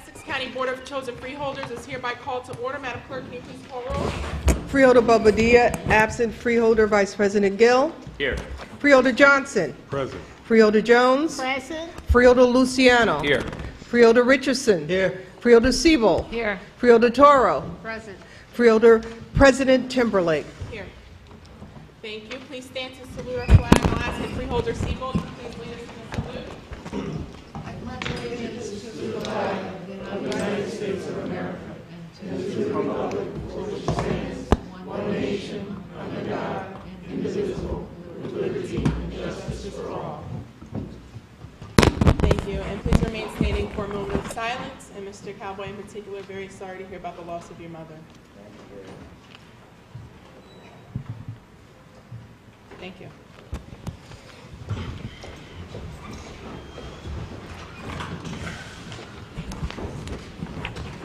Essex County Board of Chosen Freeholders is hereby called to order. Madam Clerk, can you please call roll? Freeholder Bobadilla, absent. Freeholder Vice President Gill. Here. Freeholder Johnson. Present. Freeholder Jones. Present. Freeholder Luciano. Here. Freeholder Richardson. Here. Freeholder Siebel. Here. Freeholder Toro. Present. Freeholder President Timberlake. Here. Thank you. Please stand to salute our flag. I'll ask the Freeholder Siebel to please lead us in the salute. Thank you, and please remain standing for a moment of silence. And Mr. Cowboy, in particular, very sorry to hear about the loss of your mother. Thank you.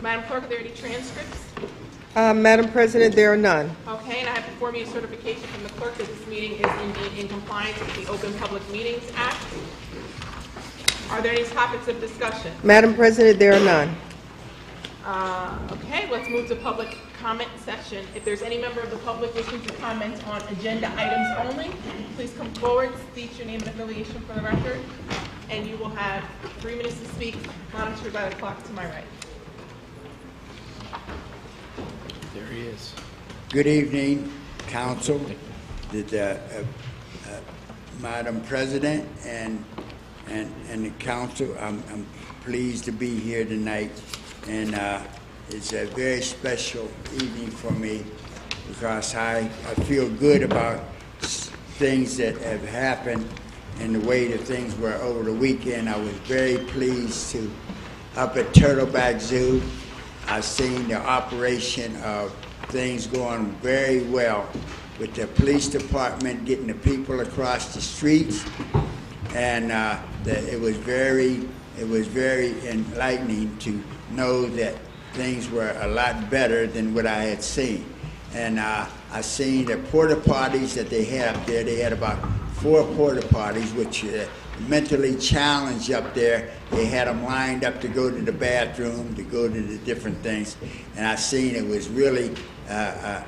Madam Clerk, are there any transcripts? Madam President, there are none. Okay, and I have before me a certification from the clerk that this meeting is indeed in compliance with the Open Public Meetings Act. Are there any topics of discussion? Madam President, there are none. Okay, let's move to public comment session. If there's any member of the public wishing to comment on agenda items only, please come forward, state your name and affiliation for the record, and you will have 3 minutes to speak, monitored by the clock to my right. There he is. Good evening, Council, Madam President, and the Council. I'm pleased to be here tonight, and it's a very special evening for me because I feel good about things that have happened and the way that things were over the weekend. I was very pleased to up at Turtleback Zoo. I've seen the operation of things going very well with the police department getting the people across the streets, and it was very enlightening to know that things were a lot better than what I had seen. And I seen the porta potties that they had up there. They had about 4 porta potties, which mentally challenged up there. They had them lined up to go to the bathroom, to go to the different things. And I seen it was really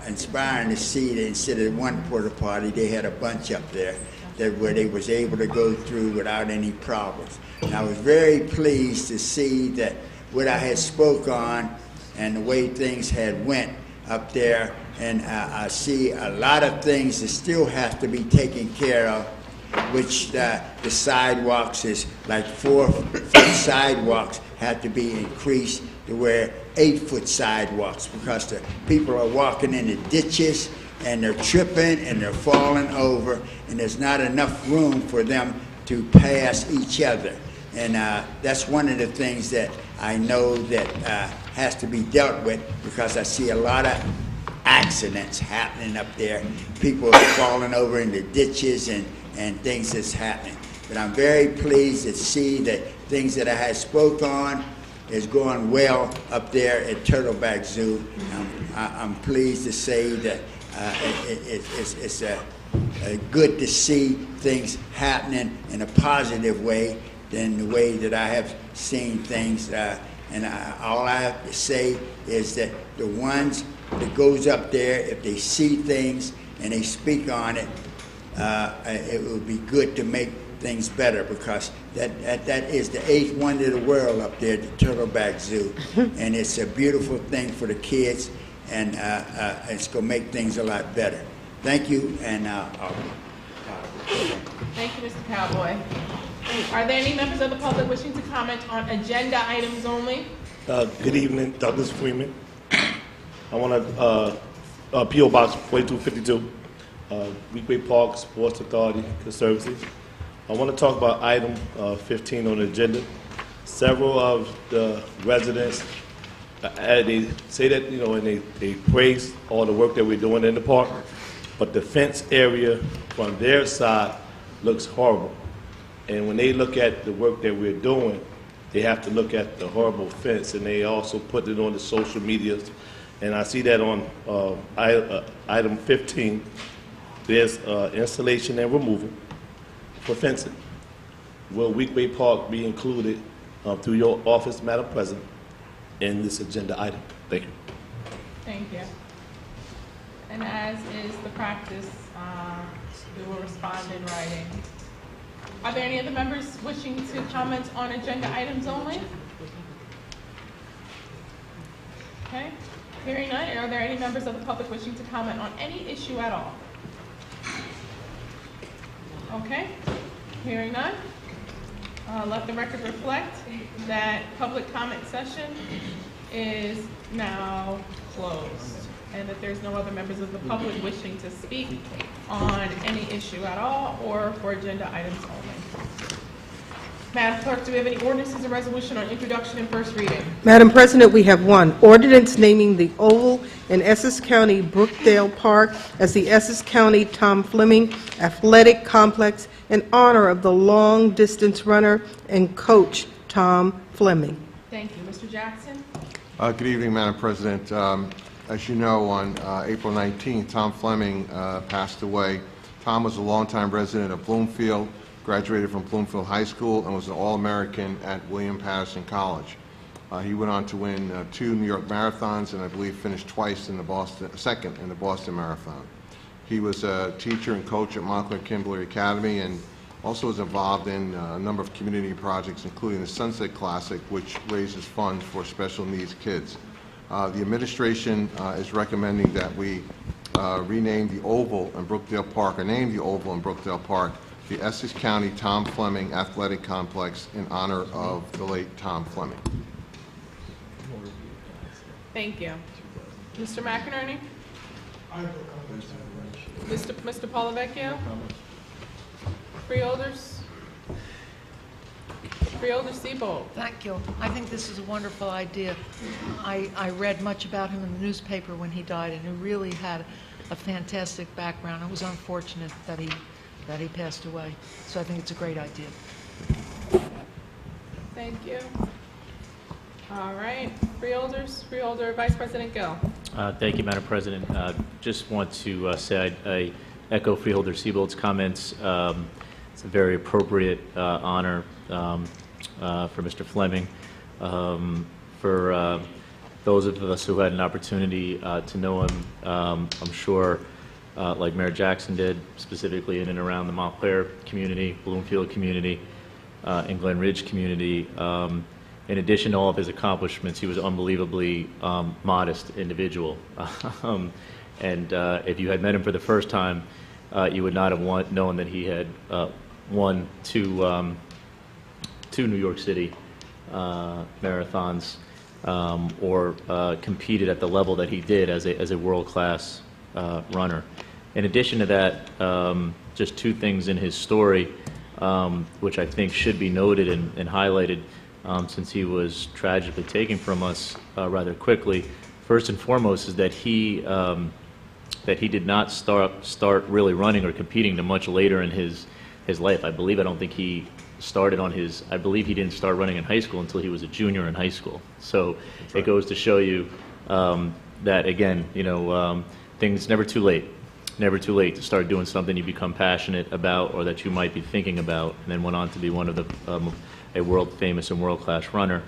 inspiring to see that instead of one porta potty, they had a bunch up there where they was able to go through without any problems. And I was very pleased to see that what I had spoke on and the way things had went up there. And I see a lot of things that still have to be taken care of, which the sidewalks is like 4-foot sidewalks have to be increased to where 8-foot sidewalks, because the people are walking in the ditches and they're tripping and they're falling over, and there's not enough room for them to pass each other. And that's one of the things that I know that has to be dealt with, because I see a lot of accidents happening up there. People are falling over in the ditches and things that's happening. But I'm very pleased to see that things that I had spoke on is going well up there at Turtleback Zoo. I'm pleased to say that it's good to see things happening in a positive way than the way that I have seen things. All I have to say is that the ones that goes up there, if they see things and they speak on it, it would be good to make things better, because that is the 8th wonder of the world up there at the Turtleback Zoo. And it's a beautiful thing for the kids, and it's going to make things a lot better. Thank you, and Thank you, Mr. Cowboy. Are there any members of the public wishing to comment on agenda items only? Good evening, Douglas Freeman. I want to P.O. Box 4252, Weekway Park Sports Authority Conservancy. I want to talk about item 15 on the agenda. Several of the residents, they say that, and they praise all the work that we're doing in the park, but the fence area from their side looks horrible. And when they look at the work that we're doing, they have to look at the horrible fence, and they also put it on the social medias. And I see that on item 15, there's installation and removal for fencing. Will Weekway Park be included through your office, Madam President, in this agenda item. Thank you. Thank you. And as is the practice, we will respond in writing. Are there any other members wishing to comment on agenda items only? Okay, hearing none, are there any members of the public wishing to comment on any issue at all? Okay, hearing none. Let the record reflect that public comment session is now closed and that there's no other members of the public wishing to speak on any issue at all or for agenda items only. Madam Clerk, do we have any ordinances or resolution on introduction and first reading? Madam President, we have one ordinance naming the Oval in Essex County Brookdale Park as the Essex County Tom Fleming Athletic Complex in honor of the long-distance runner and coach Tom Fleming. Thank you. Mr. Jackson? Good evening, Madam President. As you know, on April 19th, Tom Fleming passed away. Tom was a longtime resident of Bloomfield, graduated from Bloomfield High School, and was an All-American at William Patterson College. He went on to win 2 New York marathons, and I believe finished twice in the second in the Boston Marathon. He was a teacher and coach at Montclair Kimberly Academy, and also was involved in a number of community projects, including the Sunset Classic, which raises funds for special needs kids. The administration is recommending that we rename the Oval in Brookdale Park, or name the Oval in Brookdale Park, the Essex County Tom Fleming Athletic Complex in honor of the late Tom Fleming. Thank you. Mr. McInerney? Mr. Polavecchio? Freeholders? Freeholder Siebold? Thank you. I think this is a wonderful idea. I read much about him in the newspaper when he died, and he really had a fantastic background. It was unfortunate that he passed away. So I think it's a great idea. Thank you. All right, Freeholders. Freeholder Vice President Gill. Thank you, Madam President. Just want to say I echo Freeholder Siebold's comments. It's a very appropriate honor for Mr. Fleming. For those of us who had an opportunity to know him, I'm sure, like Mayor Jackson did, specifically in and around the Montclair community, Bloomfield community, and Glen Ridge community. In addition to all of his accomplishments, he was an unbelievably modest individual. And if you had met him for the first time, you would not have known that he had won two New York City marathons or competed at the level that he did as a world-class runner. In addition to that, just 2 things in his story which I think should be noted and highlighted since he was tragically taken from us rather quickly. First and foremost is that he did not start really running or competing until much later in his life. I don't think he started on his, I believe he didn't start running in high school until he was a junior in high school. So it goes to show you that, again, things never too late. Never too late to start doing something you become passionate about or that you might be thinking about, and then went on to be one of a world-famous and world-class runner.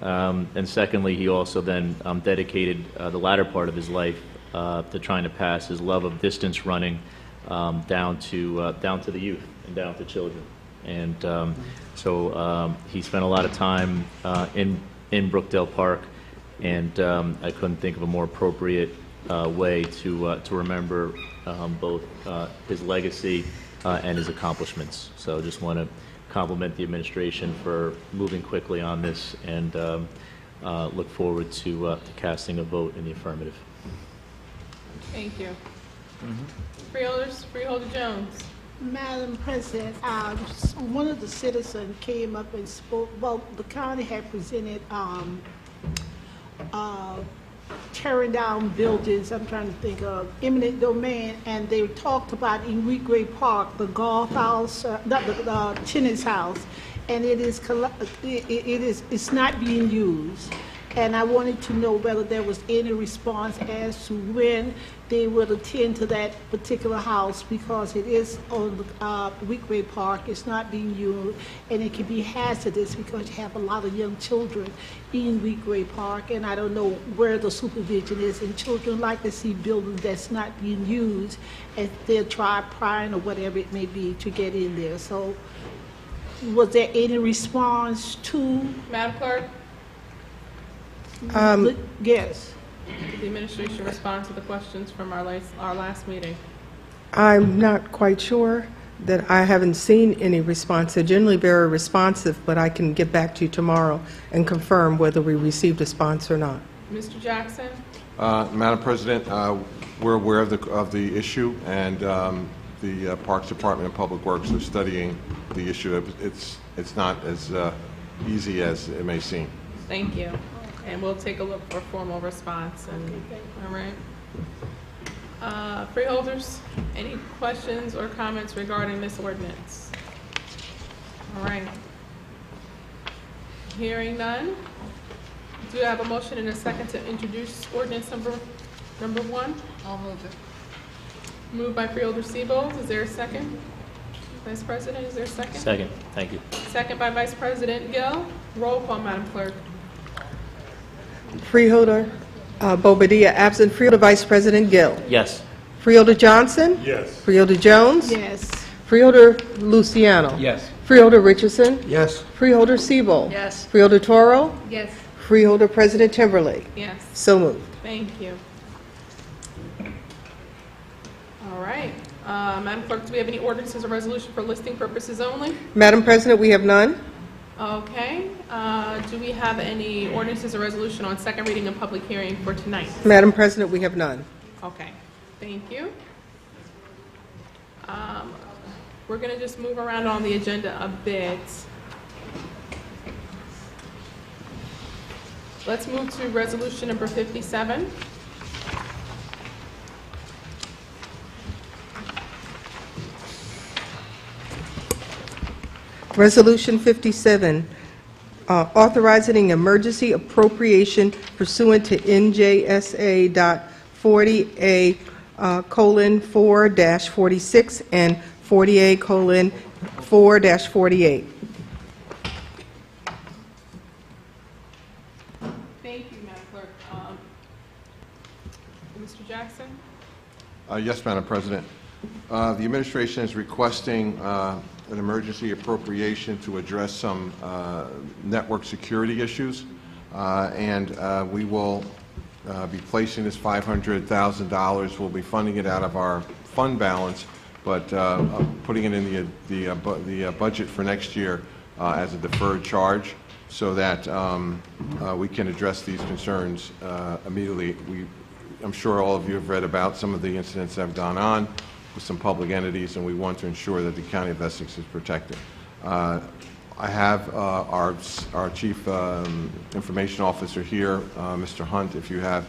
And secondly, he also then dedicated the latter part of his life to trying to pass his love of distance running down to the youth and down to children. And so he spent a lot of time in Brookdale Park, and I couldn't think of a more appropriate way to remember both his legacy and his accomplishments. So just want to compliment the administration for moving quickly on this, and look forward to casting a vote in the affirmative. Thank you. Freeholders, Freeholder Jones. Madam President, one of the citizens came up and spoke. Well, the county had presented tearing down buildings. I'm trying to think of eminent domain, and they talked about in Wheatgrave Park, the golf house, not the tennis house, and it's not being used. And I wanted to know whether there was any response as to when they would attend to that particular house, because it is on the Weekway Park. It's not being used, and it can be hazardous because you have a lot of young children in Weekway Park, and I don't know where the supervision is. And children like to see buildings that's not being used, and they'll try prying or whatever it may be to get in there. So was there any response to? Madam Clerk, Yes. did the administration respond to the questions from our last meeting? I'm not quite sure that I haven't seen any response. They're generally very responsive, but I can get back to you tomorrow and confirm whether we received a response or not. Mr. Jackson? Madam President, we're aware of the issue, and the Parks Department and Public Works are studying the issue. It's not as easy as it may seem. Thank you. And we'll take a look for a formal response. And, all right. Freeholders, any questions or comments regarding this ordinance? All right. Hearing none. Do you have a motion and a second to introduce ordinance number 1? I'll move it. Moved by Freeholder Siebold. Is there a second? Vice President, is there a second? Second. Thank you. Second by Vice President Gill. Roll call, Madam Clerk. Freeholder Bobadilla absent. Freeholder Vice President Gill. Yes. Freeholder Johnson. Yes. Freeholder Jones. Yes. Freeholder Luciano. Yes. Freeholder Richardson. Yes. Freeholder Siebold. Yes. Freeholder Toro. Yes. Freeholder President Timberlake. Yes. So moved. Thank you. All right. Madam Clerk, do we have any ordinances or resolution for listing purposes only? Madam President, we have none. Okay. Do we have any ordinances or resolution on second reading and public hearing for tonight? Madam President, we have none. Okay. Thank you. We're going to just move around on the agenda a bit. Let's move to resolution number 57. Resolution 57, authorizing an emergency appropriation pursuant to NJSA.40A:4-46 and 40A:4-48. Thank you, Madam Clerk. Mr. Jackson? Yes, Madam President. The administration is requesting an emergency appropriation to address some network security issues, and we will be placing this $500,000. We'll be funding it out of our fund balance, but putting it in the budget for next year as a deferred charge, so that we can address these concerns immediately. I'm sure all of you have read about some of the incidents that have gone on with some public entities, and we want to ensure that the County of Essex is protected. I have our Chief Information Officer here, Mr. Hunt, if you have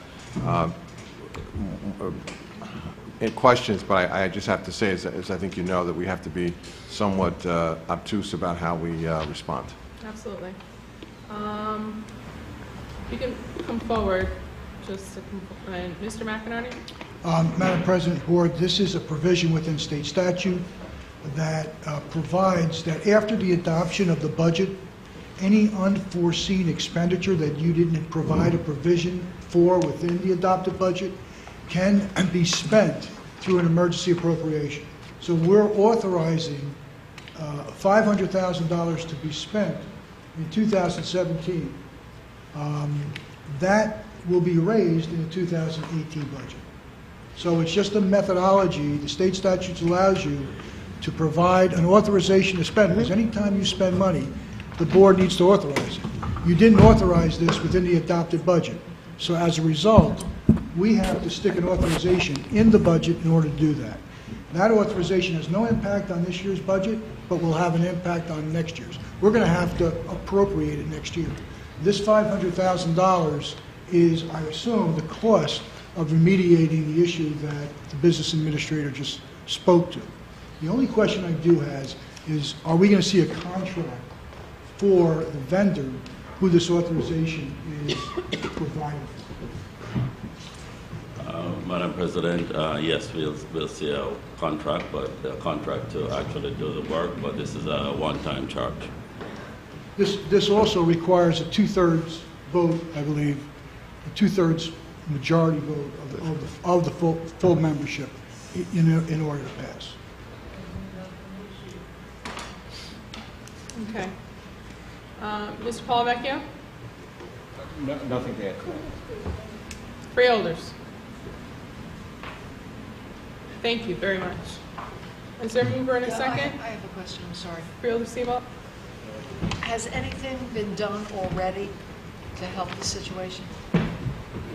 questions, but I just have to say, as I think you know, that we have to be somewhat obtuse about how we respond. Absolutely. You can come forward. Mr. McInerney? Madam President, Board, this is a provision within state statute that provides that after the adoption of the budget, any unforeseen expenditure that you didn't provide a provision for within the adopted budget can be spent through an emergency appropriation. So we're authorizing $500,000 to be spent in 2017. That will be raised in the 2018 budget. So it's just a methodology. The state statute allows you to provide an authorization to spend, because anytime you spend money, the board needs to authorize it. You didn't authorize this within the adopted budget. So as a result, we have to stick an authorization in the budget in order to do that. That authorization has no impact on this year's budget, but will have an impact on next year's. We're going to have to appropriate it next year. This $500,000 is, I assume, the cost of remediating the issue that the business administrator just spoke to. The only question I do have is, are we going to see a contract for the vendor who this authorization is provided for. Madam President, yes, we'll see a contract, but a contract to actually do the work, but this is a one-time charge. This also requires a two-thirds vote, I believe, a two-thirds majority vote of the full membership in order to pass. Okay. Mr. Polavecchio? Nothing to add. Freeholders? Thank you very much. Is there a mover and a second? I have a question, I'm sorry. Freeholder Seabolt? Has anything been done already to help the situation?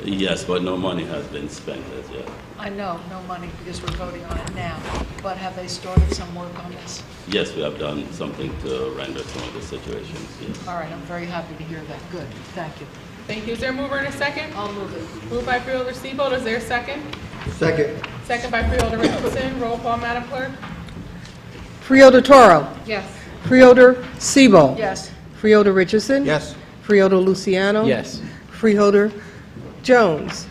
Yes, but no money has been spent as yet. I know, no money, because we're voting on it now, but have they started some work on this? Yes, we have done something to render some of the situations, yes. All right, I'm very happy to hear that. Good, thank you. Thank you. Is there a mover and a second? I'll move it. Moved by Freeholder Seabolt. Is there a second? Second. Second by Freeholder Richardson. Roll call, Madam Clerk. Freeholder Toro. Yes. Freeholder Seabolt. Yes. Freeholder Richardson. Yes. Freeholder Luciano. Yes. Freeholder Jones.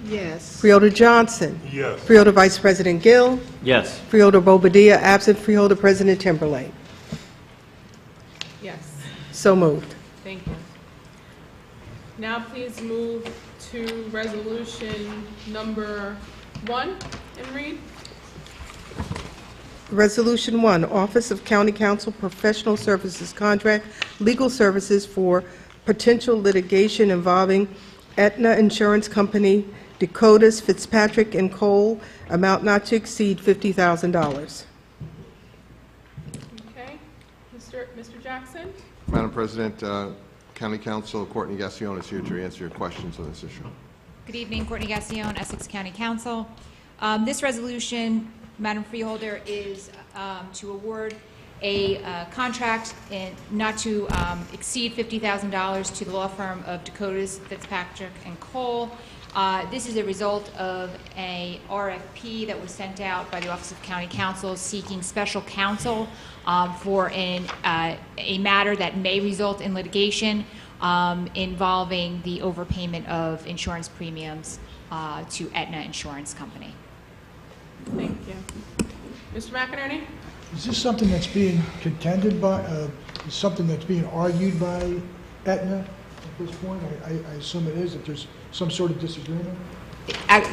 Yes. Freeholder Johnson. Yes. Freeholder Vice President Gill. Yes. Freeholder Bobadilla, absent. Freeholder President Timberlake. Yes. So moved. Thank you. Now please move to resolution number 1 and read. Resolution 1, Office of County Counsel Professional Services Contract, Legal Services for Potential Litigation Involving Aetna Insurance Company, Dakotas, Fitzpatrick, and Cole, amount not to exceed $50,000. Okay. Mr. Jackson? Madam President, County Counsel Courtney Gassion is here to answer your questions on this issue. Good evening, Courtney Gassion, Essex County Council. This resolution, Madam Freeholder, is to award a contract not to exceed $50,000 to the law firm of Dakotas, Fitzpatrick, and Cole. This is a result of a RFP that was sent out by the Office of County Counsel seeking special counsel for a matter that may result in litigation involving the overpayment of insurance premiums to Aetna Insurance Company. Thank you. Mr. McInerney? Is this something that's being contended by, something that's being argued by Aetna at this point? I assume it is, if there's some sort of disagreement?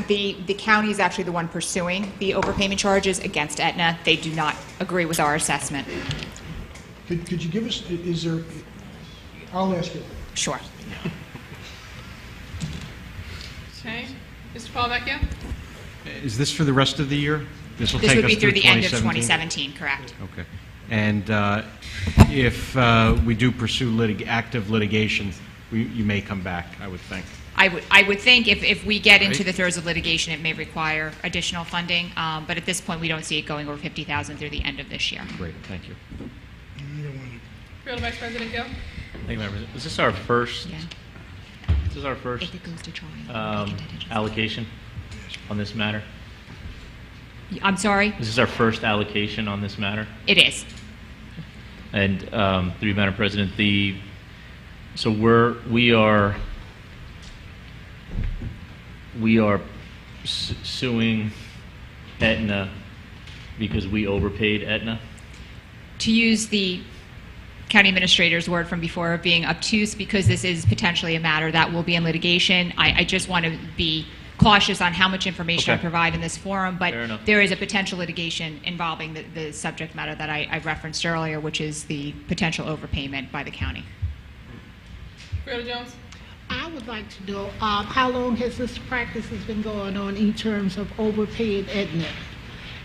The county is actually the one pursuing the overpayment charges against Aetna. They do not agree with our assessment. Could you give us, is there, I'll ask you. Sure. Okay. Mr. Polavecchio? Is this for the rest of the year? This will This take would us be through the end of 2017? 2017, correct? Okay. And if we do pursue active litigation, you may come back, I would think. I would think if we get into Right. the throes of litigation, it may require additional funding, but at this point, we don't see it going over $50,000 through the end of this year. Great, thank you. Freeholder Vice President Gill? Thank you, Madam President. Is this our first? Yeah. This is our first If it goes to trial. allocation on this matter? I'm sorry? Is this our first allocation on this matter? It is. And through you, Madam President, so we are suing Aetna because we overpaid Aetna? To use the county administrator's word from before of being obtuse, because this is potentially a matter that will be in litigation, I just want to be cautious on how much information I Okay. provide in this forum, but Fair enough. there is a potential litigation involving the subject matter that I referenced earlier, which is the potential overpayment by the county. Freeholder Jones? I would like to know, how long has this practice been going on in terms of overpaying Aetna?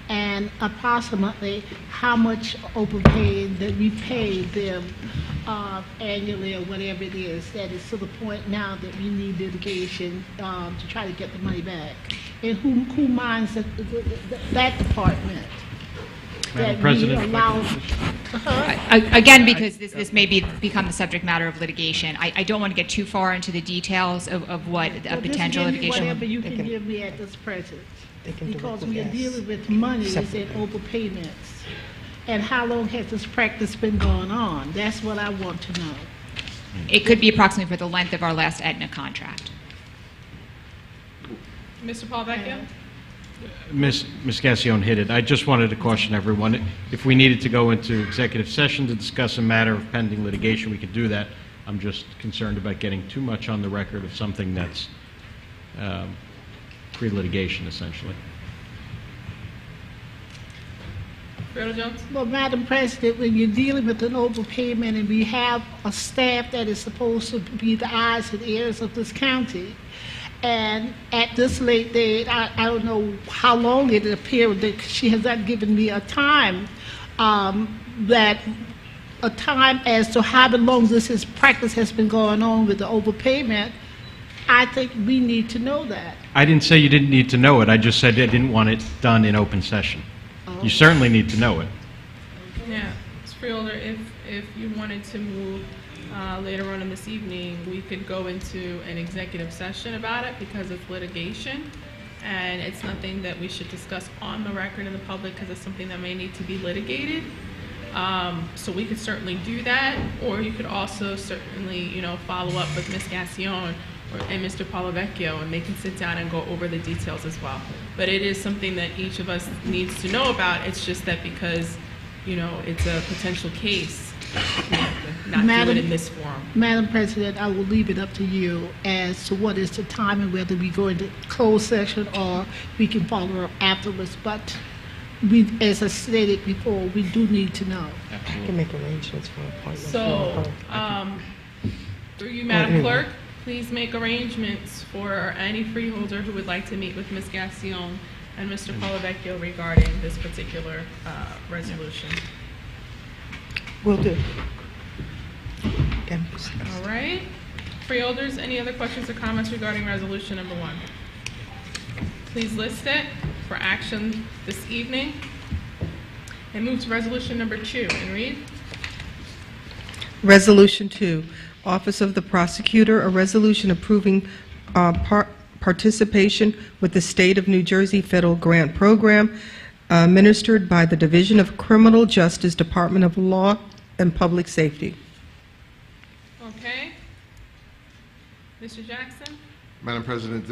And approximately how much overpaying that we pay them annually or whatever it is, that is to the point now that we need litigation to try to get the money back? And who minds that department? Madam That President, we if I allow, Again, because this may become the subject matter of litigation, I don't want to get too far into the details of what a Well, just potential give me litigation. whatever you They can can- give me at this present. They can do it Because with we are us dealing with monies and separately. overpayments. And how long has this practice been going on? That's what I want to know. It could be approximately for the length of our last Aetna contract. Mr. Palavecchio? Ms. Gassion hit it. I just wanted to caution everyone, if we needed to go into executive session to discuss a matter of pending litigation, we could do that. I'm just concerned about getting too much on the record of something that's pre-litigation, essentially. Freeholder Jones? Well, Madam President, when you're dealing with an overpayment and we have a staff that is supposed to be the eyes and ears of this county, and at this late date, I don't know how long it appeared that she has not given me a time, a time as to how long this practice has been going on with the overpayment. I think we need to know that. I didn't say you didn't need to know it. I just said I didn't want it done in open session. You certainly need to know it. Yeah, Ms. Freeholder, if you wanted to move later on in this evening, we could go into an executive session about it because it's litigation, and it's nothing that we should discuss on the record in the public because it's something that may need to be litigated. So we could certainly do that, or you could also certainly, follow up with Ms. Gassion and Mr. Palavecchio, and they can sit down and go over the details as well. But it is something that each of us needs to know about. It's just that because, it's a potential case, we have to not do it in this forum. Madam President, I will leave it up to you as to what is the time and whether we go into closed session or we can follow up afterwards. But we, as I stated before, we do need to know. I can make arrangements for appointments. So, through you, Madam Clerk, please make arrangements for any freeholder who would like to meet with Ms. Gassion and Mr. Palavecchio regarding this particular resolution. Will do. All right. Freeholders, any other questions or comments regarding resolution number 1? Please list it for action this evening. And move to resolution number 2 and read. Resolution 2, Office of the Prosecutor, a resolution approving participation with the State of New Jersey Federal Grant Program administered by the Division of Criminal Justice, Department of Law and Public Safety. Okay. Mr. Jackson? Madam President,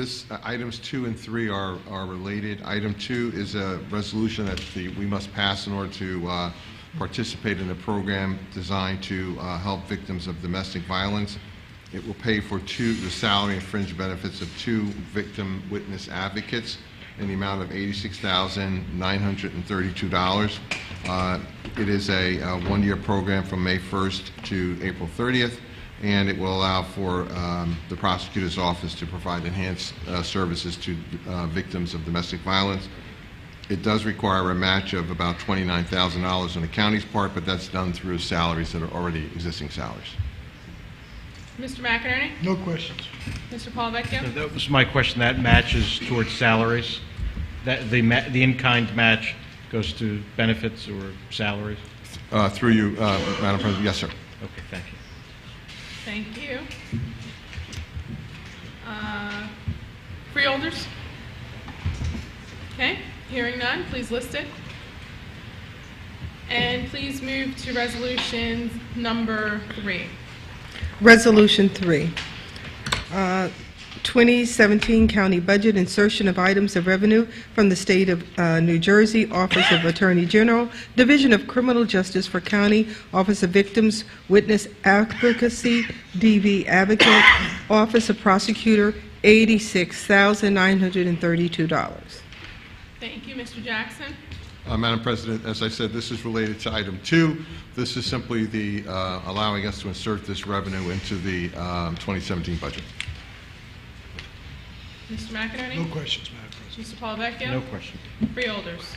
items 2 and 3 are related. Item 2 is a resolution that we must pass in order to participate in a program designed to help victims of domestic violence. It will pay for the salary and fringe benefits of 2 victim witness advocates in the amount of $86,932. It is a one-year program from May 1st to April 30th, and it will allow for the prosecutor's office to provide enhanced services to victims of domestic violence. It does require a match of about $29,000 on the county's part, but that's done through salaries that are already existing salaries. Mr. McInerney? No questions. Mr. Palavecchio? That was my question. That matches towards salaries? That the in-kind match goes to benefits or salaries? Through you, Madam President, yes, sir. Okay, thank you. Thank you. Freeholders? Okay, hearing none, please list it. And please move to resolution number 3. Resolution 3, 2017 County Budget, insertion of items of revenue from the State of New Jersey, Office of Attorney General, Division of Criminal Justice for County, Office of Victims Witness Advocacy, DV Advocate, Office of Prosecutor, $86,932. Thank you, Mr. Jackson. Madam President, as I said, this is related to item 2. This is simply the allowing us to insert this revenue into the 2017 budget. Mr. McInerney? No questions, Madam President. Mr. Palavecchio? No question. Freeholders?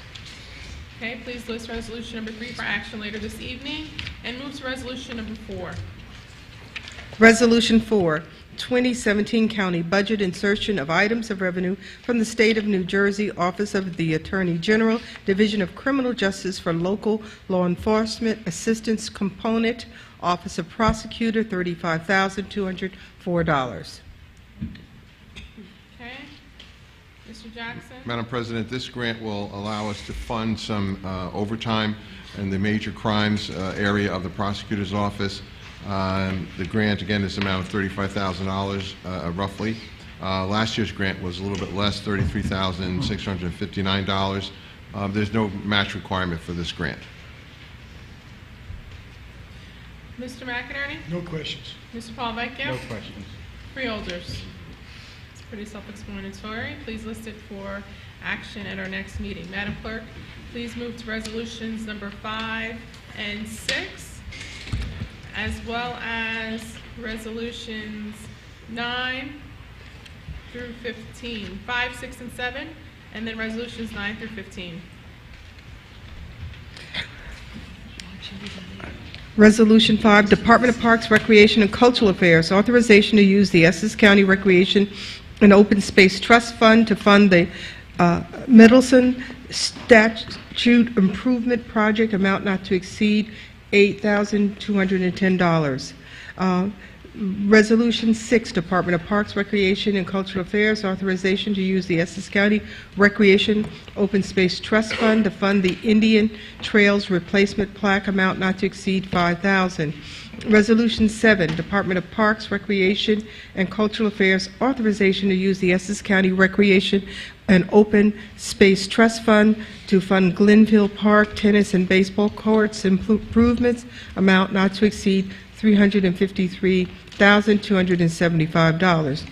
Okay, please list resolution number 3 for action later this evening, and move to resolution number 4. Resolution 4, 2017 County Budget, insertion of items of revenue from the State of New Jersey, Office of the Attorney General, Division of Criminal Justice for Local Law Enforcement Assistance Component, Office of Prosecutor, $35,204. Okay. Mr. Jackson? Madam President, this grant will allow us to fund some overtime in the major crimes area of the prosecutor's office. The grant, again, is amount of $35,000 roughly. Last year's grant was a little bit less, $33,659. There's no match requirement for this grant. Mr. McInerney? No questions. Mr. Palavecchio? No questions. Freeholders? It's pretty self-explanatory. Please list it for action at our next meeting. Madam Clerk, please move to resolutions number 5 and 6, as well as resolutions 9 through 15, 5, 6, and 7, and then resolutions 9 through 15. Resolution 5, Department of Parks, Recreation, and Cultural Affairs, authorization to use the Essex County Recreation and Open Space Trust Fund to fund the Middleton Statute Improvement Project, amount not to exceed $8,210. Resolution 6, Department of Parks, Recreation, and Cultural Affairs, authorization to use the Essex County Recreation Open Space Trust Fund to fund the Indian Trails Replacement Plaque, amount not to exceed $5,000. Resolution 7, Department of Parks, Recreation, and Cultural Affairs, authorization to use the Essex County Recreation and Open Space Trust Fund to fund Glenville Park tennis and baseball courts improvements, amount not to exceed $353,275.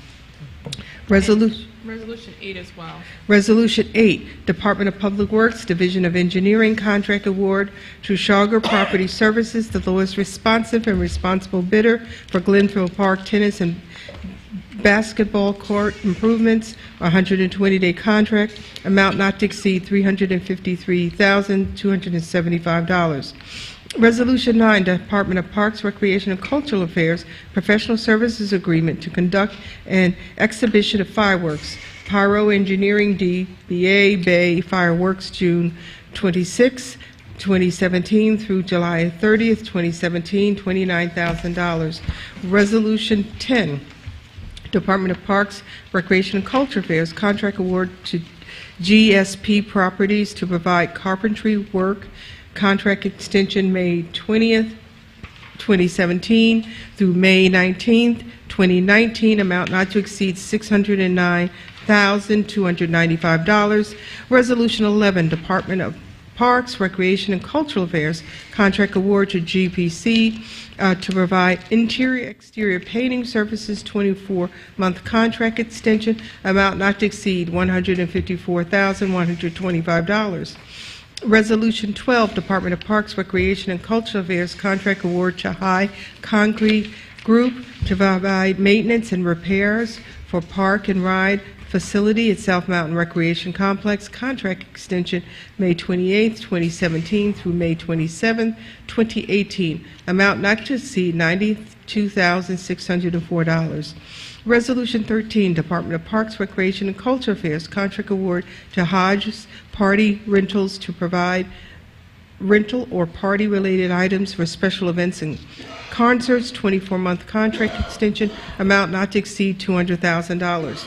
Resolution 8 as well. Resolution 8, Department of Public Works, Division of Engineering Contract Award to Shager Property Services, the lowest responsive and responsible bidder for Glenville Park tennis and basketball court improvements, a 120-day contract, amount not to exceed $353,275. Resolution 9, Department of Parks, Recreation, and Cultural Affairs, Professional Services Agreement to conduct an exhibition of fireworks, Pyro Engineering DBA Bay Fireworks, June 26, 2017 through July 30th, 2017, $29,000. Resolution 10, Department of Parks, Recreation, and Cultural Affairs, contract award to GSP Properties to provide carpentry work, contract extension May 20th, 2017 through May 19th, 2019, amount not to exceed $609,295. Resolution 11, Department of Parks, Recreation, and Cultural Affairs, contract award to GPC to provide interior-exterior painting services, 24-month contract extension, amount not to exceed $154,125. Resolution 12, Department of Parks, Recreation, and Cultural Affairs, contract award to High Concrete Group to provide maintenance and repairs for park and ride facility at South Mountain Recreation Complex, contract extension May 28, 2017 through May 27, 2018, amount not to exceed $92,604. Resolution 13, Department of Parks, Recreation, and Cultural Affairs, contract award to Hodges Party Rentals to provide rental or party-related items for special events and concerts, 24-month contract extension, amount not to exceed $200,000.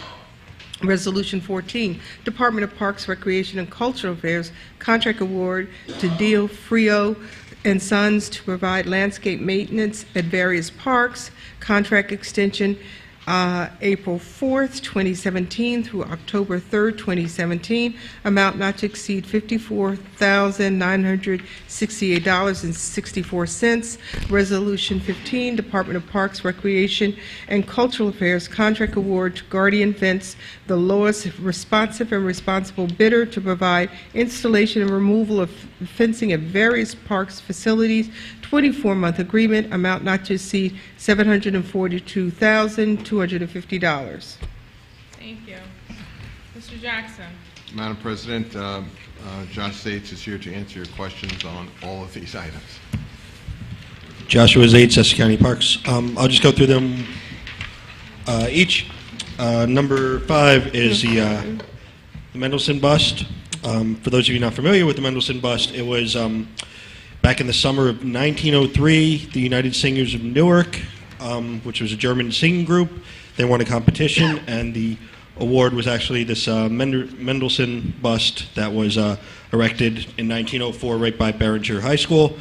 Resolution 14, Department of Parks, Recreation, and Cultural Affairs, contract award to Deal Frio and Sons to provide landscape maintenance at various parks, contract extension April 4th, 2017 through October 3rd, 2017, amount not to exceed $54,968.64. Resolution 15, Department of Parks, Recreation, and Cultural Affairs, contract award to Guardian Fence, the lowest responsive and responsible bidder to provide installation and removal of fencing at various parks facilities, 24-month agreement, amount not to exceed $742,250. Thank you. Mr. Jackson. Madam President, Josh Zates is here to answer your questions on all of these items. Joshua Zates, Essex County Parks. I'll just go through them each. Number 5 is the Mendelssohn bust. For those of you not familiar with the Mendelssohn bust, it was back in the summer of 1903, the United Singers of Newark, which was a German singing group, they won a competition, and the award was actually this Mendelssohn bust that was erected in 1904 right by Barringer High School.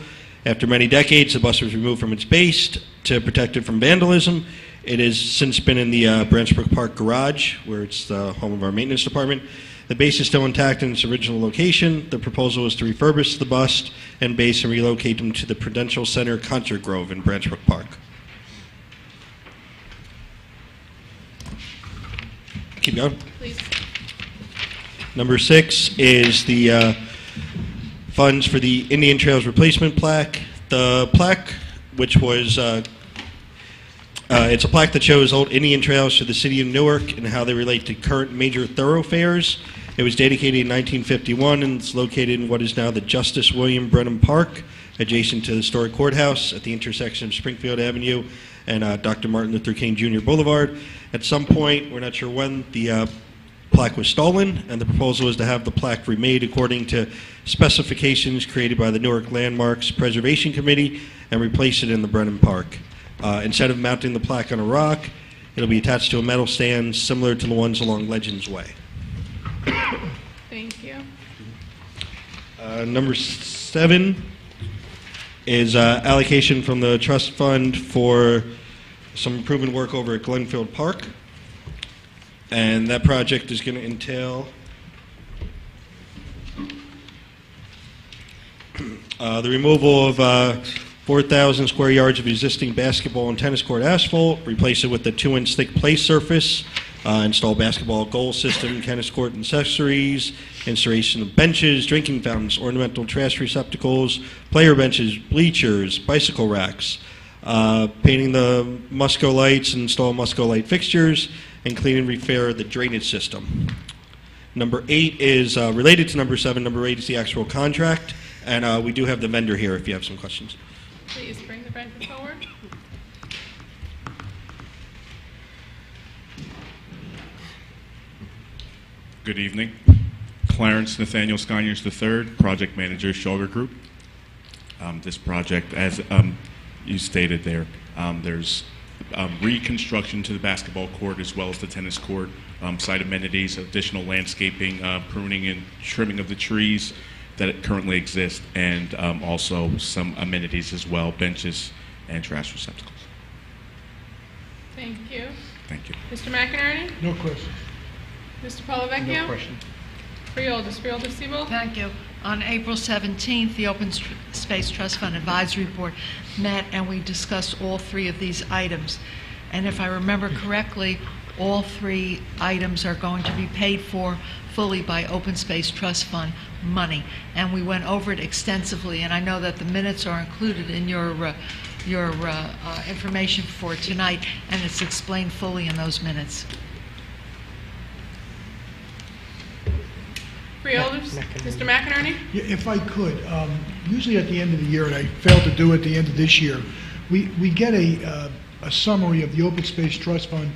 After many decades, the bus was removed from its base to protect it from vandalism. It has since been in the Branchbrook Park garage, where it's the home of our maintenance department. The base is still intact in its original location. The proposal is to refurbish the bus and base and relocate them to the Prudential Center Concert Grove in Branchbrook Park. Keep going. Please. Number 6 is the funds for the Indian Trails replacement plaque. The plaque, which was, it's a plaque that shows old Indian trails to the city of Newark and how they relate to current major thoroughfares. It was dedicated in 1951 and it's located in what is now the Justice William Brennan Park, adjacent to the historic courthouse at the intersection of Springfield Avenue and Dr. Martin Luther King Jr. Boulevard. At some point, we're not sure when, the plaque was stolen, and the proposal is to have the plaque remade according to specifications created by the Newark Landmarks Preservation Committee and replace it in the Brennan Park. Instead of mounting the plaque on a rock, it'll be attached to a metal stand similar to the ones along Legends Way. Thank you. Number 7 is allocation from the trust fund for some improvement work over at Glenfield Park. And that project is going to entail the removal of 4,000 square yards of existing basketball and tennis court asphalt, replace it with a 2-inch thick play surface, install basketball goal system, tennis court accessories, installation of benches, drinking fountains, ornamental trash receptacles, player benches, bleachers, bicycle racks, painting the Musco lights, install Musco light fixtures, and clean and repair the drainage system. Number 8 is related to number 7. Number 8 is the actual contract, and we do have the vendor here if you have some questions. Please bring the vendor forward. Good evening. Clarence Nathaniel Sconyers III, Project Manager, Shoulder Group. This project, as you stated there, there's reconstruction to the basketball court as well as the tennis court, site amenities, additional landscaping, pruning and trimming of the trees that currently exist, and also some amenities as well, benches and trash receptacles. Thank you. Thank you. Mr. McInerney? No questions. Mr. Polavecchio? No question. Freeholder Siebel? Thank you. On April 17th, the Open Space Trust Fund Advisory Board met and we discussed all 3 of these items. And if I remember correctly, all 3 items are going to be paid for fully by Open Space Trust Fund money. And we went over it extensively, and I know that the minutes are included in your information for tonight, and it's explained fully in those minutes. Freeholders? Mr. McInerney? Yeah, if I could, usually at the end of the year, and I failed to do it at the end of this year, we get a summary of the Open Space Trust Fund,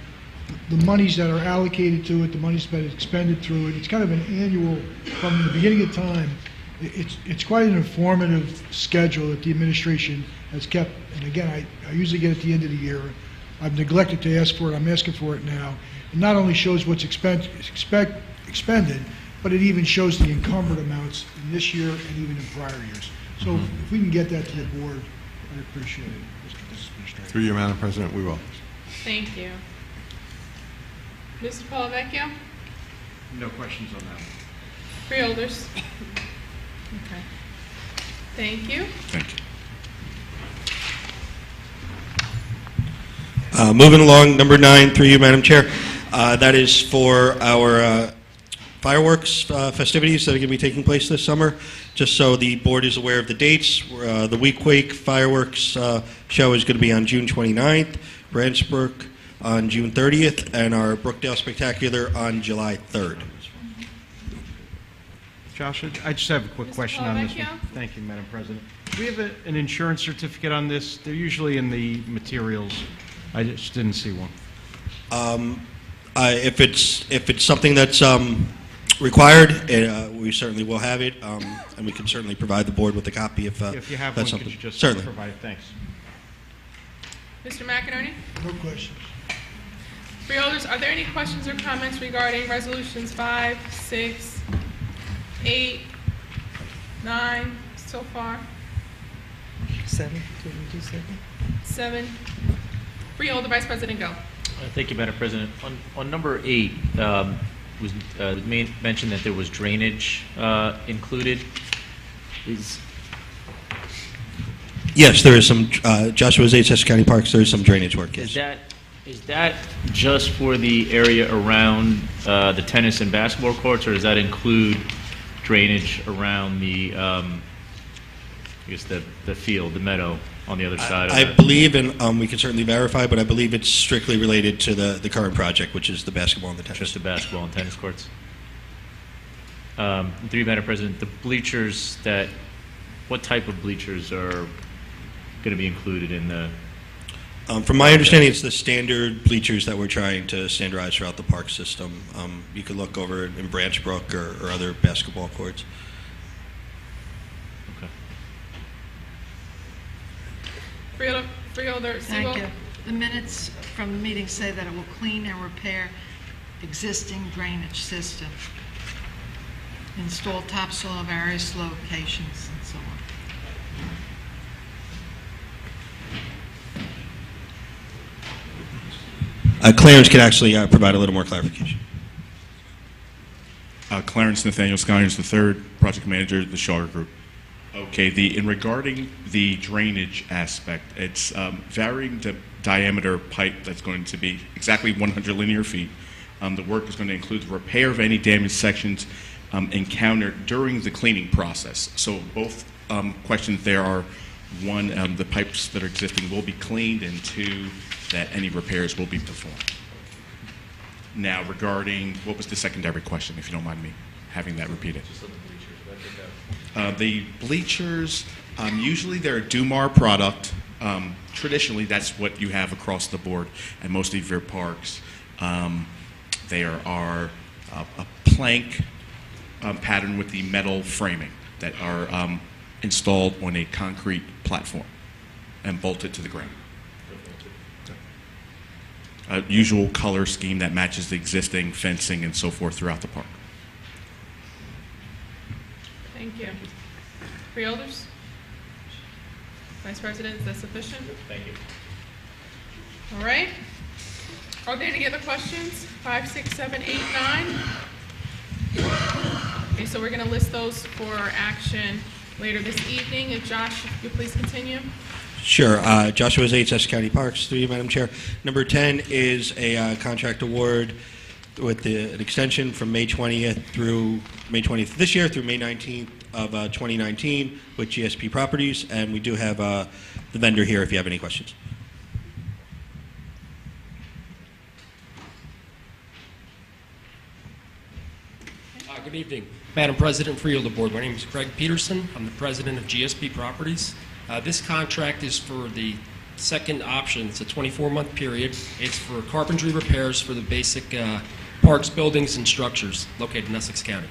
the monies that are allocated to it, the monies that are expended through it. It's kind of an annual, from the beginning of time. It's quite an informative schedule that the administration has kept. And again, I usually get it at the end of the year. I've neglected to ask for it. I'm asking for it now. It not only shows what's expended, but it even shows the encumbered amounts in this year and even in prior years. So if we can get that to the board, I'd appreciate it. Through you, Madam President, we will. Thank you. Mr. Polavecchio? No questions on that one. Freeholders? Okay. Thank you. Thank you. Moving along, number 9, through you, Madam Chair. That is for our fireworks festivities that are going to be taking place this summer. Just so the board is aware of the dates, the Week Wake fireworks show is going to be on June 29th, Branchbrook on June 30th, and our Brookdale Spectacular on July 3rd. Josh, I just have a quick Mr. question on this one. Polavecchio? Thank you, Madam President. Do we have an insurance certificate on this? They're usually in the materials. I just didn't see one. If it's something that's required, we certainly will have it, and we can certainly provide the board with a copy if If you have that's one, something. could you just Certainly. provide it? Thanks. Mr. McInerney? No questions. Freeholders, are there any questions or comments regarding resolutions 5, 6, 8, 9 so far? 7, did we do 7? 7. Freeholder, Vice President, go. Thank you, Madam President. On number 8, was mentioned that there was drainage included. Yes, there is some, Joshua's 8, Essex County Parks, there is some drainage work, yes. Is that just for the area around the tennis and basketball courts, or does that include drainage around the, I guess, the field, the meadow on the other side of I it? believe, and we can certainly verify, but I believe it's strictly related to the current project, which is the basketball and the tennis. Just the basketball and tennis courts? Through you, Madam President, the bleachers what type of bleachers are going to be included in the... From my understanding, it's the standard bleachers that we're trying to standardize throughout the park system. You could look over in Branch Brook or other basketball courts. Okay. Freeholder, Thank Seabold. you. The minutes from the meeting say that it will clean and repair existing drainage system, install topsoil at various locations, and so on. Clarence can actually provide a little more clarification. Clarence Nathaniel Skyers III, Project Manager, the Shaw Group. Okay, in regarding the drainage aspect, it's varying the diameter pipe that's going to be exactly 100 linear feet. The work is going to include the repair of any damaged sections encountered during the cleaning process. So both questions there are, one, the pipes that are existing will be cleaned, and two, that any repairs will be performed. Now, regarding, what was the secondary question, if you don't mind me having that repeated? The bleachers, usually they're a Dumar product. Traditionally, that's what you have across the board at most of your parks. There are a plank pattern with the metal framing that are installed on a concrete platform and bolted to the ground. Usual color scheme that matches the existing fencing and so forth throughout the park. Thank you. Freeholders? Vice President, is that sufficient? Thank you. All right. Are there any other questions? 5, 6, 7, 8, 9? Okay, so we're going to list those for action later this evening. If Josh, if you could please continue. Sure. Joshua's 8, Essex County Parks, through you, Madam Chair. Number 10 is a contract award with an extension from May 20th through May 20th this year through May 19th of 2019 with GSP Properties, and we do have the vendor here if you have any questions. Good evening. Madam President, Freeholder Board. My name is Craig Peterson. I'm the president of GSP Properties. This contract is for the second option. It's a 24-month period. It's for carpentry repairs for the basic parks, buildings, and structures located in Essex County.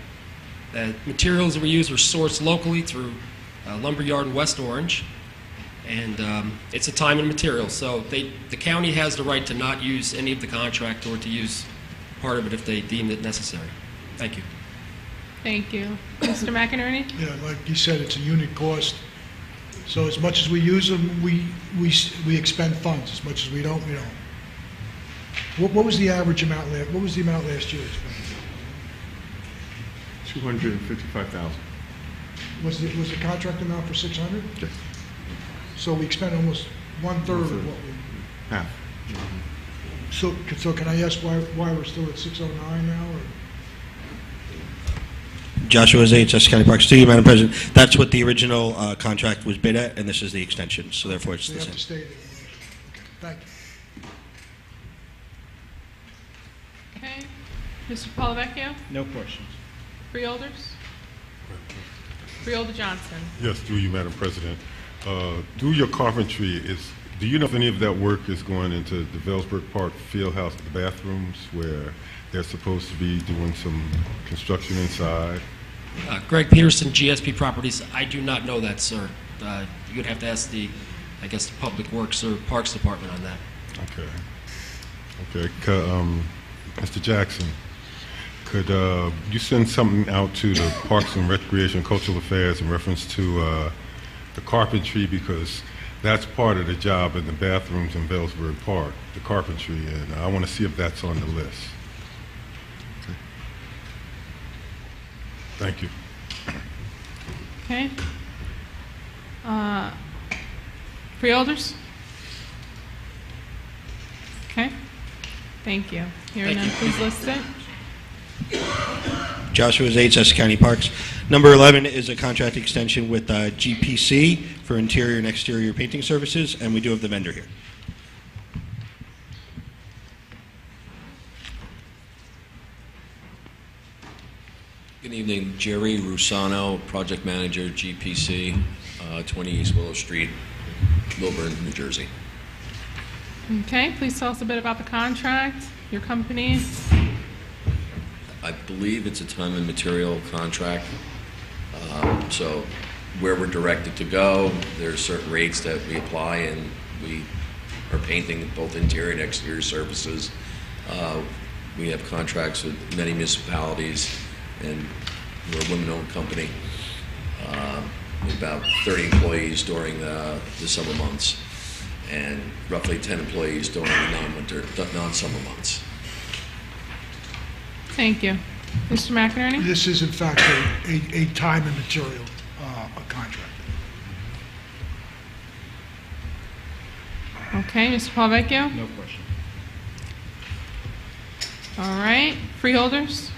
The materials that we use are sourced locally through Lumberyard in West Orange, and it's a time and material. So the county has the right to not use any of the contract or to use part of it if they deem it necessary. Thank you. Thank you. Mr. McInerney? Yeah, like you said, it's a unit cost. So as much as we use them, we expend funds. As much as we don't, we don't. What was the average amount what was the amount last year? 255,000. Was the contract amount for 600? Yes. So we expend almost 1/3 of what we. Half. So can I ask why we're still at 609 now? Or? Joshua's 8, Essex County Parks, to you, Madam President. That's what the original contract was bid at, and this is the extension, so therefore it's They the have same. to stay there. Thank you. Okay. Mr. Polavecchio? No questions. Freeholders? Freeholder Johnson? Yes, through you, Madam President. Through your carpentry, do you know if any of that work is going into the Velsburg Park Fieldhouse, the bathrooms, where they're supposed to be doing some construction inside? Greg Peterson, GSP Properties. I do not know that, sir. You would have to ask the Public Works or Parks Department on that. Okay. Mr. Jackson, could you send something out to the Parks and Recreation and Cultural Affairs in reference to the carpentry, because that's part of the job in the bathrooms in Vailsburg Park, the carpentry, and I want to see if that's on the list. Okay. Thank you. Okay. Freeholders? Okay. Thank you. Hearing none, please list it. Joshua Zates, Essex County Parks. Number 11 is a contract extension with GPC for interior and exterior painting services, and we do have the vendor here. Good evening, Jerry Rusano, Project Manager, GPC, 20 East Willow Street, Milburn, New Jersey. Okay, please tell us a bit about the contract, your company. I believe it's a time and material contract. So where we're directed to go, there's certain rates that we apply, and we are painting both interior and exterior surfaces. We have contracts with many municipalities, and we're a women-owned company. About 30 employees during the summer months, and roughly 10 employees during the non-summer months. Thank you. Mr. McInerney? This is in fact a time and material contract. Okay, Mr. Paulvecchio? No question. All right, freeholders?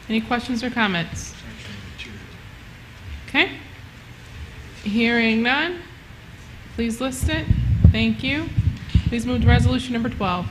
Any questions or comments? Okay. Hearing none, please list it. Thank you. Please move to resolution number 12.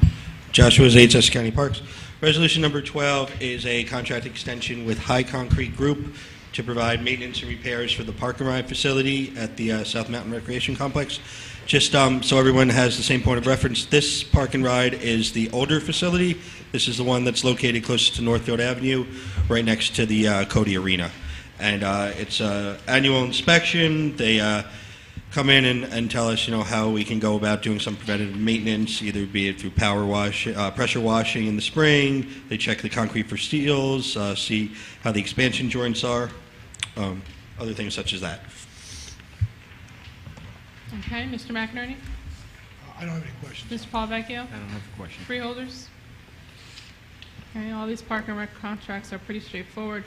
Joshua Zates, Essex County Parks. Resolution number 12 is a contract extension with High Concrete Group to provide maintenance and repairs for the Park and Ride facility at the South Mountain Recreation Complex. Just so everyone has the same point of reference, this Park and Ride is the older facility. This is the one that's located closest to Northfield Avenue, right next to the Cody Arena. And it's an annual inspection. They come in and tell us, how we can go about doing some preventative maintenance, either be it through pressure washing in the spring. They check the concrete for seals, see how the expansion joints are, other things such as that. Okay, Mr. McInerney? I don't have any questions. Mr. Paulvecchio? I don't have a question. Freeholders? Okay, all these park and rec contracts are pretty straightforward.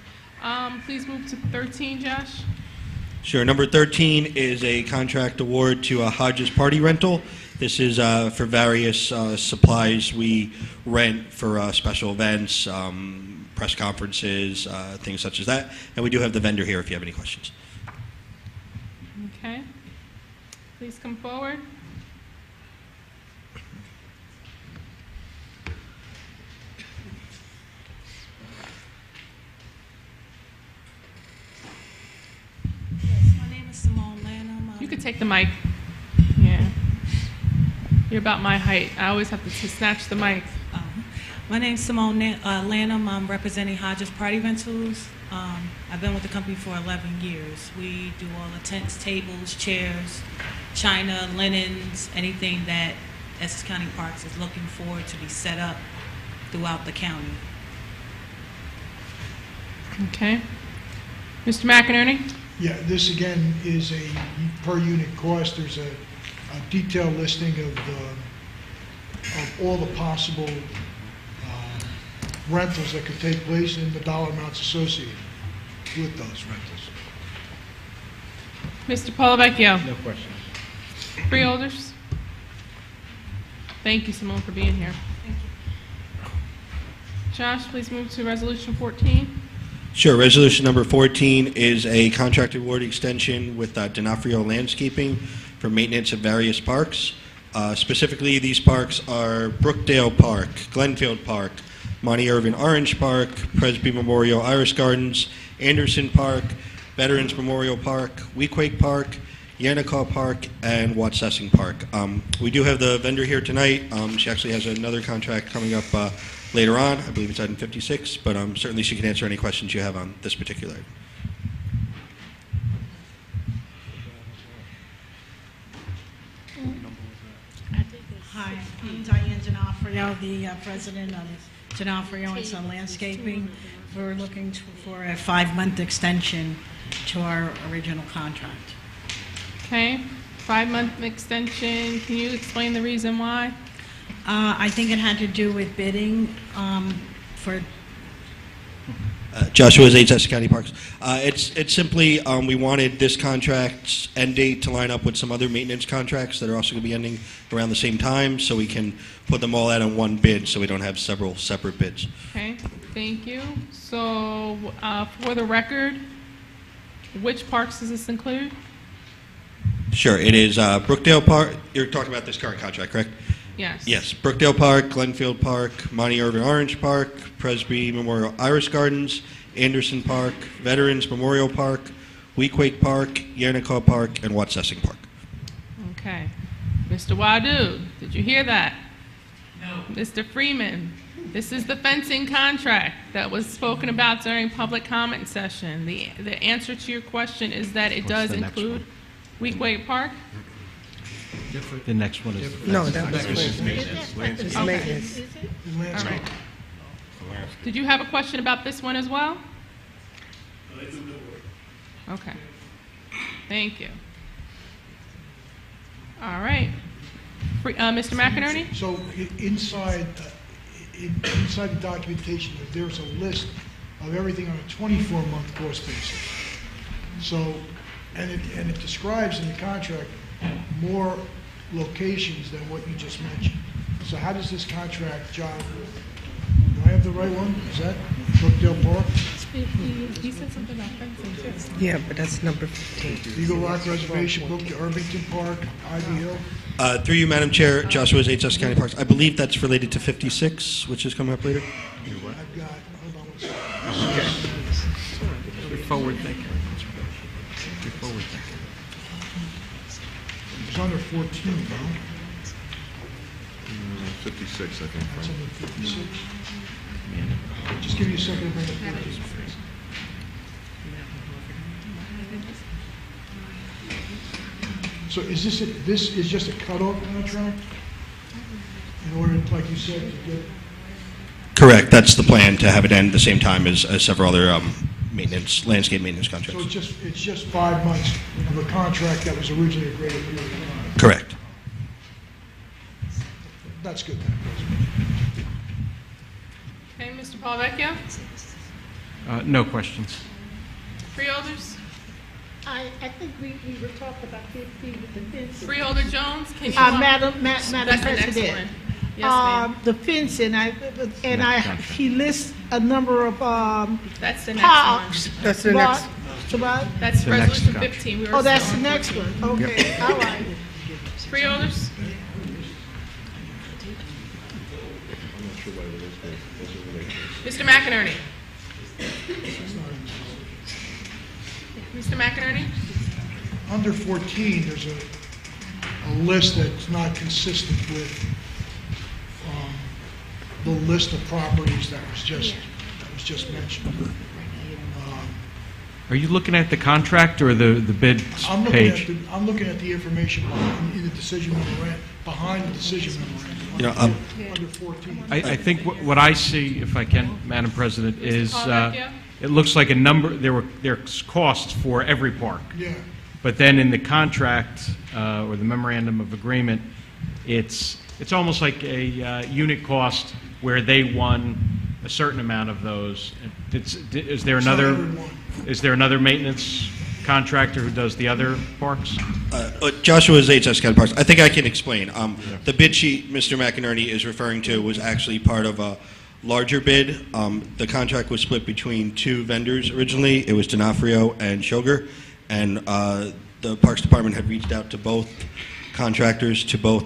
Please move to 13, Josh. Sure. Number 13 is a contract award to Hodges Party Rental. This is for various supplies we rent for special events, press conferences, things such as that. And we do have the vendor here if you have any questions. Okay. Please come forward. You could take the mic. Yeah. You're about my height. I always have to snatch the mic. My name is Simone Lanham. I'm representing Hodges Party Rentals. I've been with the company for 11 years. We do all the tents, tables, chairs, china, linens, anything that Essex County Parks is looking for to be set up throughout the county. Okay. Mr. McInerney? Yeah, this again is a per unit cost. There's a detailed listing of all the possible rentals that could take place and the dollar amounts associated with those rentals. Mr. Paulvecchio? No question. Freeholders? Thank you, Simone, for being here. Thank you. Josh, please move to resolution 14. Sure. Resolution number 14 is a contract award extension with D'Onofrio Landscaping for maintenance of various parks. Specifically, these parks are Brookdale Park, Glenfield Park, Monty Irvin Orange Park, Presby Memorial Iris Gardens, Anderson Park, Veterans Memorial Park, Weequahic Park, Yannicka Park, and Watsessing Park. We do have the vendor here tonight. She actually has another contract coming up later on. I believe it's item 56, but certainly she can answer any questions you have on this particular item. Hi, I'm Diane D'Onofrio, the president of D'Onofrio and Son Landscaping. We're looking for a 5-month extension to our original contract. Okay. 5-month extension, can you explain the reason why? I think it had to do with bidding for, Joshua Zates, Essex County Parks. It's simply, we wanted this contract's end date to line up with some other maintenance contracts that are also going to be ending around the same time, so we can put them all out on one bid, so we don't have several separate bids. Okay, thank you. So, for the record, which parks does this include? Sure, it is Brookdale Park. You're talking about this current contract, correct? Yes. Yes, Brookdale Park, Glenfield Park, Monty Irvin Orange Park, Presby Memorial Iris Gardens, Anderson Park, Veterans Memorial Park, Weequahic Park, Yannicka Park, and Watsessing Park. Okay. Mr. Wadu, did you hear that? No. Mr. Freeman, this is the fencing contract that was spoken about during public comment session. The answer to your question is that it does include Weequahic Park? The next one is... No, that was maintenance. It's maintenance. All right. Did you have a question about this one as well? Okay. Thank you. All right. Mr. McInerney? So inside the documentation, there's a list of everything on a 24-month cost basis. So, and it describes in the contract more locations than what you just mentioned. So how does this contract, John, do I have the right one? Is that Brookdale Park? He said something about fencing too. Yeah, but that's number 15. Eagle Rock Reservation, Brookdale, Irvington Park, Ivy Hill. Through you, Madam Chair, Joshua Zates, Essex County Parks. I believe that's related to 56, which is coming up later. I've got, hold on one second. You're forward thinking. You're forward thinking. It's under 14, no? 56, I think. That's under 56. Just give me a second to bring it up. So is this is just a cutoff contract? In order, like you said, to get... Correct. That's the plan, to have it end the same time as several other landscape maintenance So contracts. it's just 5 months of a contract that was originally a greater period of time? Correct. That's good. Okay, Mr. Palavecchio? No questions. Freeholders? I think we were talking about the fencing. Freeholder Jones, can you? Madam That's the next President. one. Yes, ma'am. The fencing, he lists a number of, That's the next parks. one. That's the next. What? That's The next resolution one. 15. We were Oh, that's still the on next 14. one, okay, all right. Freeholders? Mr. McInerney? Mr. McInerney? Under 14, there's a list that's not consistent with the list of properties that was just mentioned. Are you looking at the contract or the bid page? I'm looking at the information in the decision memorandum, behind the decision memorandum. Under 14. I think what I see, if I can, Madam President, is it looks like a number, there's costs for every park. Yeah. But then in the contract or the memorandum of agreement, it's almost like a unit cost where they won a certain amount of those. Is there another maintenance contractor who does the other parks? Joshua Zates, Essex County Parks. I think I can explain. The bid sheet Mr. McInerney is referring to was actually part of a larger bid. The contract was split between two vendors originally. It was D'Onofrio and Shoger, and the Parks Department had reached out to both contractors to both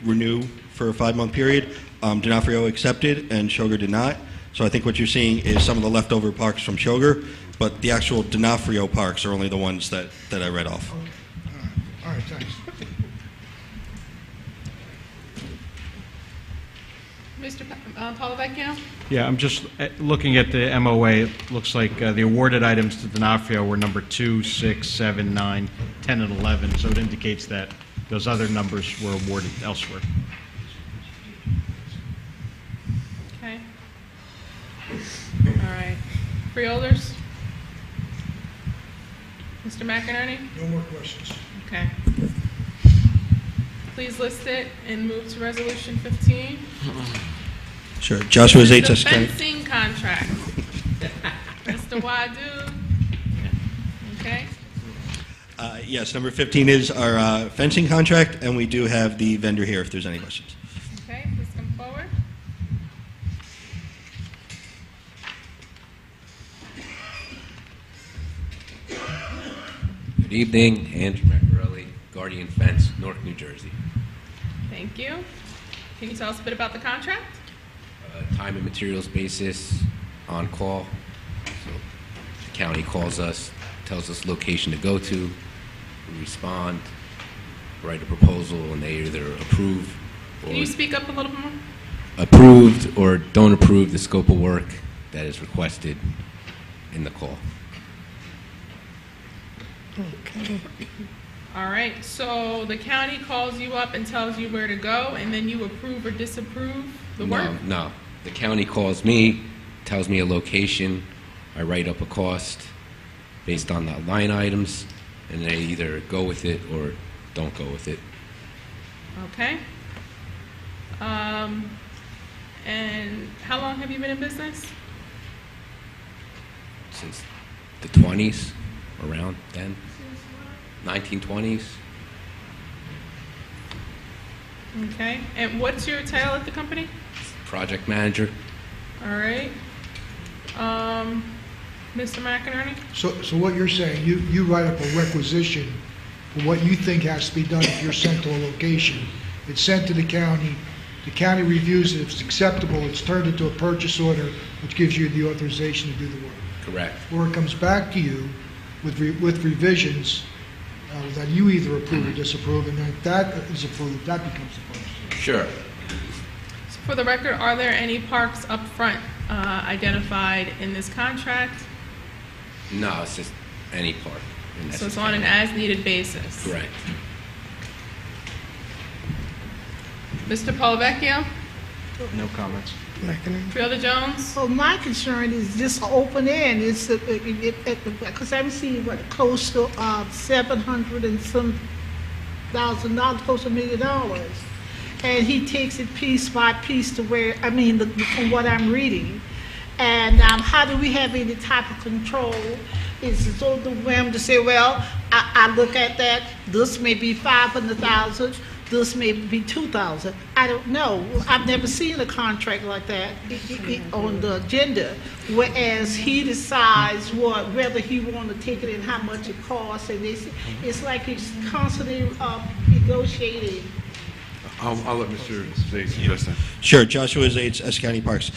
renew for a 5-month period. D'Onofrio accepted and Shoger did not. So I think what you're seeing is some of the leftover parks from Shoger, but the actual D'Onofrio parks are only the ones that I read off. Okay. All right, thanks. Mr. Palavecchio? Yeah, I'm just looking at the MOA. It looks like the awarded items to D'Onofrio were number 2, 6, 7, 9, 10, and 11. So it indicates that those other numbers were awarded elsewhere. Okay. All right. Freeholders? Mr. McInerney? No more questions. Okay. please list it and move to Resolution 15? Sure. Joshua Zates, The Essex County. fencing contract. Mr. Wadu? Okay. Yes, number 15 is our fencing contract, and we do have the vendor here if there's any questions. Okay, please come forward. Good evening, Andrew Macarelli, Guardian Fence, Newark, New Jersey. Thank you. Can you tell us a bit about the contract? Time and materials basis, on call. So the county calls us, tells us location to go to, we respond, write a proposal, and they either approve Can you speak up a little more? approved or don't approve the scope of work that is requested in the call. Okay. All right, so the county calls you up and tells you where to go, and then you approve or disapprove the work? No. The county calls me, tells me a location, I write up a cost based on the line items, and they either go with it or don't go with it. Okay. And how long have you been in business? Since the 20s, around then. 1920s. Okay, and what's your title at the company? Project manager. All right. Mr. McInerney? So what you're saying, you write up a requisition for what you think has to be done if you're sent to a location. It's sent to the county reviews it, if it's acceptable, it's turned into a purchase order, which gives you the authorization to do the work. Correct. Or it comes back to you with revisions that you either approve or disapprove, and then if that is approved, that becomes the purchase. Sure. So for the record, are there any parks up front identified in this contract? No, it's just any part. So it's on an as-needed basis? Correct. Mr. Polavecchio? No comments. Freeholder Jones? Well, my concern is just open end. It's because I'm seeing close to $700 and some thousand dollars, close to $1 million, and he takes it piece by piece to where from what I'm reading. And how do we have any type of control? Is it so the whim to say, well, I look at that. This may be 500,000. This may be 2,000. I don't know. I've never seen a contract like that on the agenda, whereas he decides whether he want to take it and how much it costs, and it's like he's constantly negotiating. I'll let Mr. Zates address that. Sure, Joshua Zates, Essex County Parks.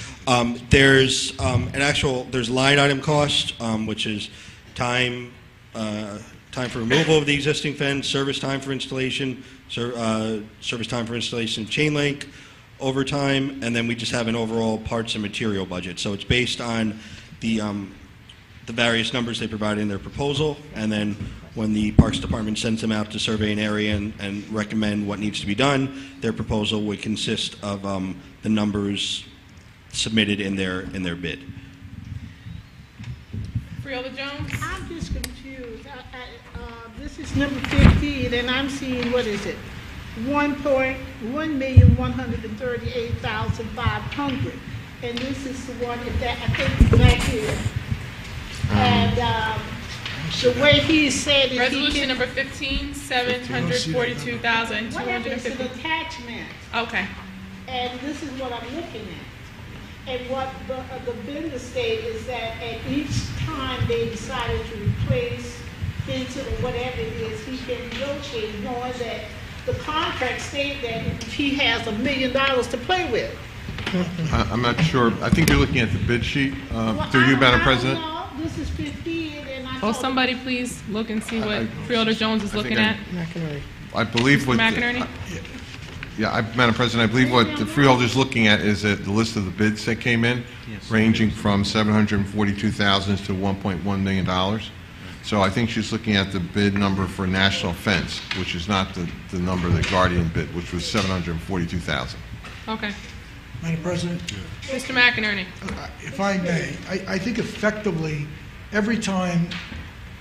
There's there's line item cost, which is time for removal of the existing fence, service time for installation, service time for installation of chain link, overtime, and then we just have an overall parts and material budget. So it's based on the various numbers they provide in their proposal, and then when the Parks Department sends them out to survey an area and recommend what needs to be done, their proposal would consist of the numbers submitted in their bid. Freeholder Jones? I'm just confused. This is number 15, and I'm seeing, what is it? 1,138,500, and this is the one that I think is back here. And the way he said it, Resolution number 15, $742,250. What happens to the attachment? Okay. And this is what I'm looking at. And what the vendor state is that at each time they decided to replace into whatever it is, he can negotiate, knowing that the contract states that he has $1 million to play with. I'm not sure. I think you're looking at the bid sheet through you, Madam President. No, this is 15, and I Will somebody please look and see what Freeholder Jones is looking at? I believe what... McInerney? Madam President, I believe what the Freeholder's looking at is the list of the bids that came in, ranging from $742,000 to $1.1 million. So I think she's looking at the bid number for National Fence, which is not the number that Guardian bid, which was $742,000. Okay. Madam President? Mr. McInerney? If I may, I think effectively, every time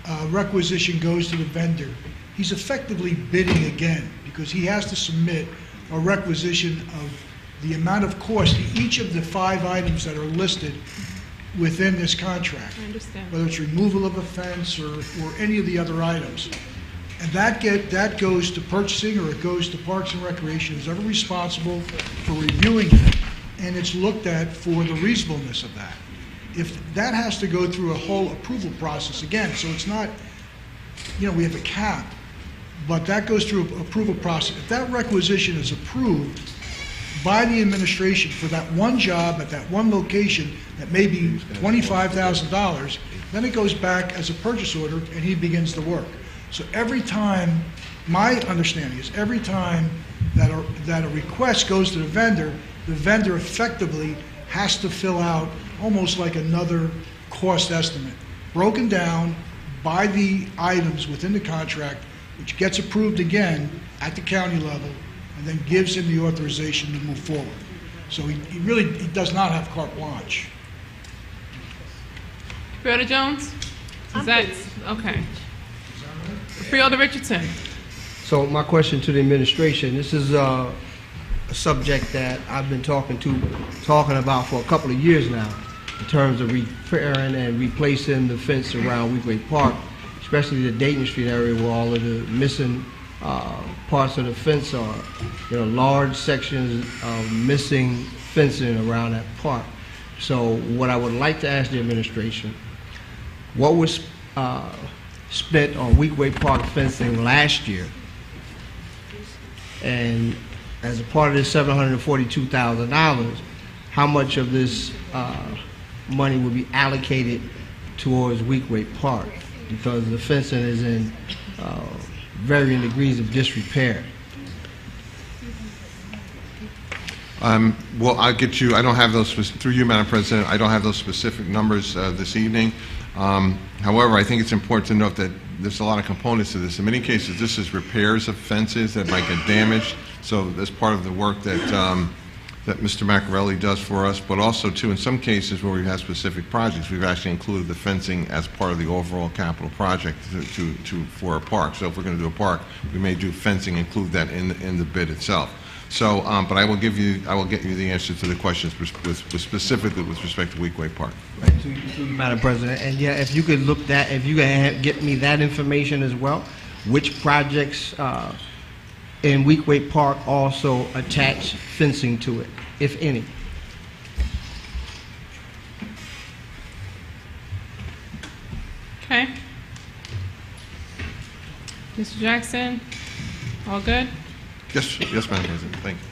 a requisition goes to the vendor, he's effectively bidding again, because he has to submit a requisition of the amount of cost to each of the 5 items that are listed within this contract. I understand. Whether it's removal of a fence or any of the other items. And that goes to purchasing, or it goes to Parks and Recreation, who's ever responsible for reviewing it, and it's looked at for the reasonableness of that. If that has to go through a whole approval process again, so it's not, we have a cap, but that goes through an approval process. If that requisition is approved by the administration for that one job at that one location that may be $25,000, then it goes back as a purchase order and he begins the work. So every time, my understanding is every time that a request goes to the vendor effectively has to fill out almost like another cost estimate, broken down by the items within the contract, which gets approved again at the county level, and then gives him the authorization to move forward. So he does not have carte blanche. Freeholder Jones? Is that, okay. Freeholder Richardson? So my question to the administration, this is a subject that I've been talking about for a couple of years now, in terms of repairing and replacing the fence around Weekway Park, especially the Dayton Street area where all of the missing parts of the fence are. Large sections of missing fencing around that park. So what I would like to ask the administration, what was spent on Weekway Park fencing last year? And as a part of this $742,000, how much of this money will be allocated towards Weekway Park? Because the fencing is in varying degrees of disrepair. Well, I'll get you, I don't have those, through you, Madam President, I don't have those specific numbers this evening. However, I think it's important to note that there's a lot of components to this. In many cases, this is repairs of fences that might get damaged. So that's part of the work that that Mr. Maccarelli does for us, but also, too, in some cases where we've had specific projects, we've actually included the fencing as part of the overall capital project for a park. So if we're going to do a park, we may do fencing, include that in the bid itself. So, but I will get you the answer to the questions specifically with respect to Weekway Park. Right, to you, Madam President. And yeah, if you could get me that information as well, which projects in Weekway Park also attach fencing to it, if any? Okay. Mr. Jackson, all good? Yes, Madam President. Thank you.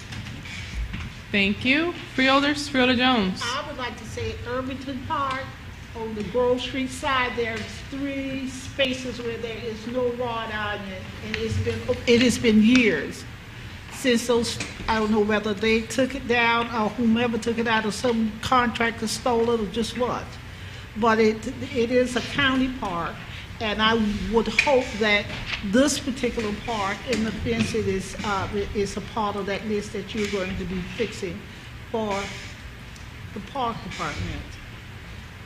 Thank you. Freeholder Jones. I would like to say Irvington Park, on the Grove Street side, there's 3 spaces where there is no wrought iron, and it has been years since those, I don't know whether they took it down or whomever took it out or some contractor stole it or just what. But it is a county park, and I would hope that this particular park and the fence is a part of that list that you're going to be fixing for the park department.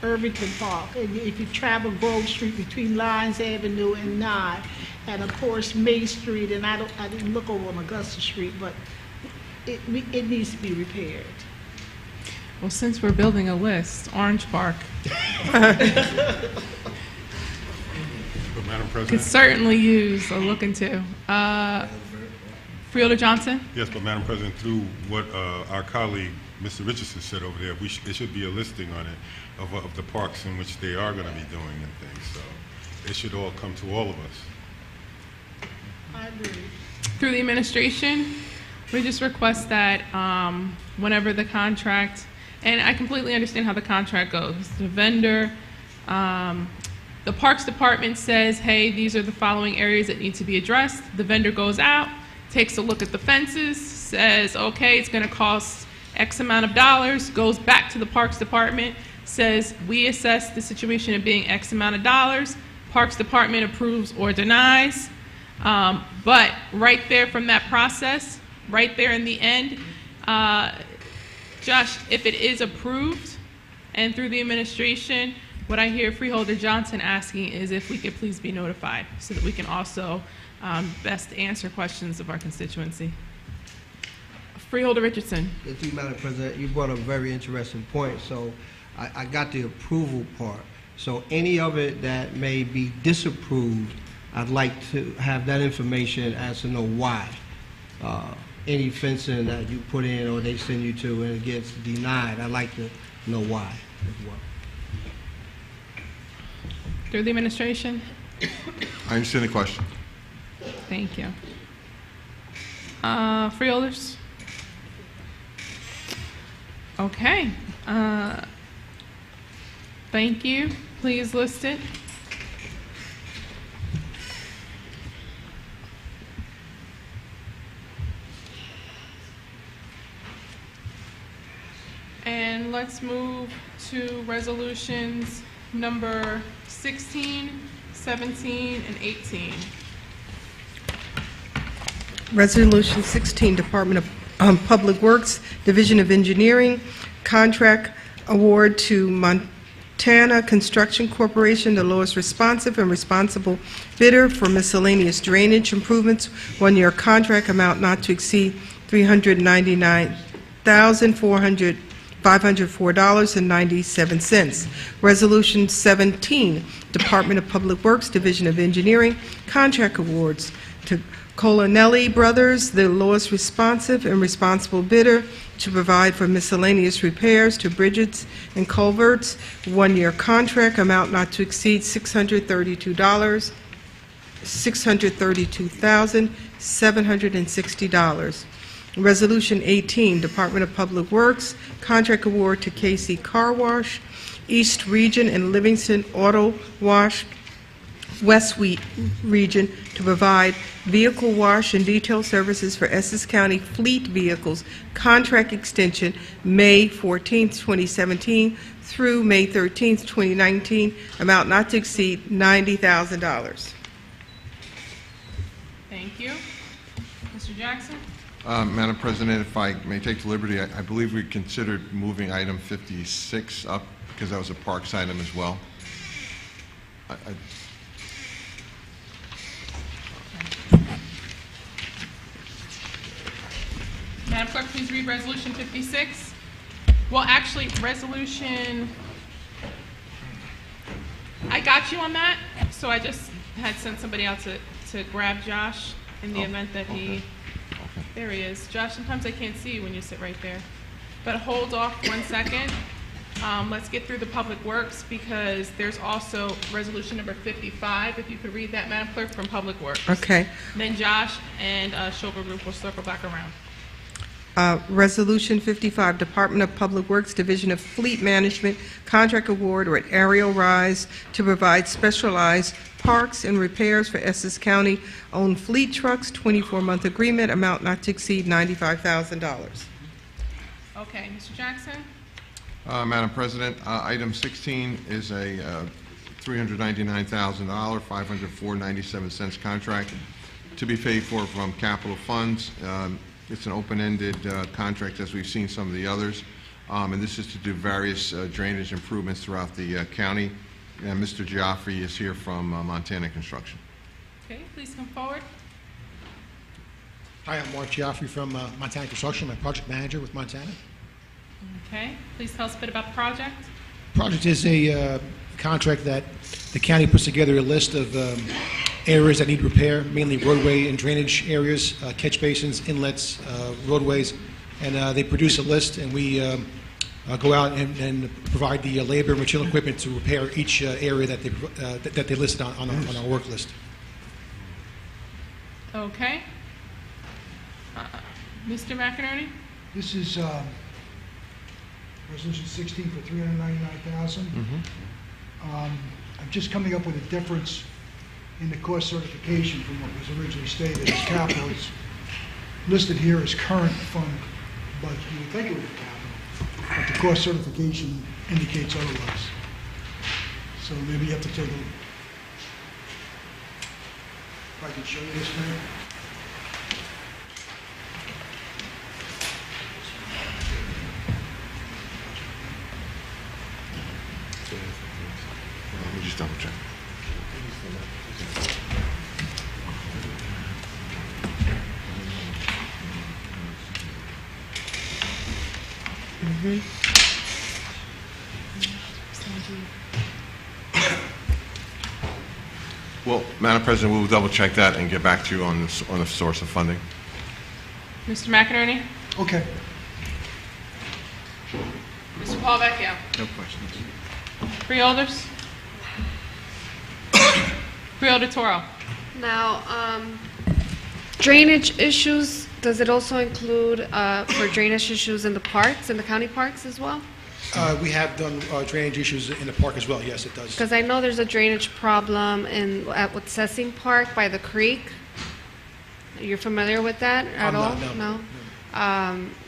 Irvington Park, and if you travel Grove Street between Lyons Avenue and 9, and of course May Street, and I didn't look over on Augusta Street, but it needs to be repaired. Well, since we're building a list, Orange Park. Madam President? Could certainly use a look into. Freeholder Johnson? Yes, but Madam President, through what our colleague, Mr. Richardson, said over there, there should be a listing on it of the parks in which they are going to be doing and things. So it should all come to all of us. I agree. Through the administration, we just request that whenever the contract, and I completely understand how the contract goes. The vendor, the Parks Department says, hey, these are the following areas that need to be addressed. The vendor goes out, takes a look at the fences, says, okay, it's going to cost X amount of dollars, goes back to the Parks Department, says, we assess the situation of being X amount of dollars. Parks Department approves or denies. But right there from that process, right there in the end, Josh, if it is approved and through the administration, what I hear Freeholder Johnson asking is if we could please be notified so that we can also best answer questions of our constituency. Freeholder Richardson. Thank you, Madam President. You brought a very interesting point. So I got the approval part. So any of it that may be disapproved, I'd like to have that information as to know why. Any fencing that you put in or they send you to and it gets denied, I'd like to know why as well. Through the administration. I understand the question. Thank you. Freeholders? Okay. Thank you. Please list it. And let's move to resolutions number 16, 17, and 18. Resolution 16, Department of Public Works, Division of Engineering, contract award to Montana Construction Corporation, the lowest responsive and responsible bidder for miscellaneous drainage improvements, one-year contract, amount not to exceed $399,504.97. Resolution 17, Department of Public Works, Division of Engineering, contract awards to Colanelli Brothers, the lowest responsive and responsible bidder, to provide for miscellaneous repairs to bridges and culverts, one-year contract, amount not to exceed $632,760. Resolution 18, Department of Public Works, contract award to KC Car Wash, East Region and Livingston Auto Wash, West Region, to provide vehicle wash and detail services for Essex County fleet vehicles, contract extension May 14, 2017 through May 13, 2019, amount not to exceed $90,000. Thank you. Mr. Jackson? Madam President, if I may take the liberty, I believe we considered moving item 56 up because that was a parks item as well. Madam Clerk, please read Resolution 56. Well, actually, Resolution, I got you on that, so I just had sent somebody out to grab Josh in the event that he, there he is. Josh, sometimes I can't see you when you sit right there. But hold off 1 second. Let's get through the Public Works because there's also Resolution number 55, if you could read that, Madam Clerk, from Public Works. Okay. Then Josh and Shover Group will circle back around. Resolution 55, Department of Public Works, Division of Fleet Management, contract award or aerial rise to provide specialized parks and repairs for Essex County-owned fleet trucks, 24-month agreement, amount not to exceed $95,000. Okay, Mr. Jackson? Madam President, item 16 is a $399,000, $504.97 contract to be paid for from capital funds. It's an open-ended contract, as we've seen some of the others, and this is to do various drainage improvements throughout the county. And Mr. Geoffrey is here from Montana Construction. Okay, please come forward. Hi, I'm Mark Geoffrey from Montana Construction. I'm a project manager with Montana. Okay, please tell us a bit about the project. Project is a contract that the county puts together a list of areas that need repair, mainly roadway and drainage areas, catch basins, inlets, roadways, and they produce a list, and we go out and provide the labor and material equipment to repair each area that they listed on our work list. Okay. Mr. McInerney? This is Resolution 16 for $399,000. I'm just coming up with a difference in the cost certification from what was originally stated as capital. It's listed here as current fund budget. You would think it would be capital, but the cost certification indicates otherwise. So maybe you have to take a look. If I can show you this now. Let me just double check. Well, Madam President, we will double check that and get back to you on the source of funding. Mr. McInerney? Okay. Mr. Paul Vecchio? No questions. Freeholders? Freeholder Toro? Now, drainage issues, does it also include for drainage issues in the parks, in the county parks as well? We have done drainage issues in the park as well, yes, it does. Because I know there's a drainage problem at Sessing Park by the creek. You're familiar with that at all? No.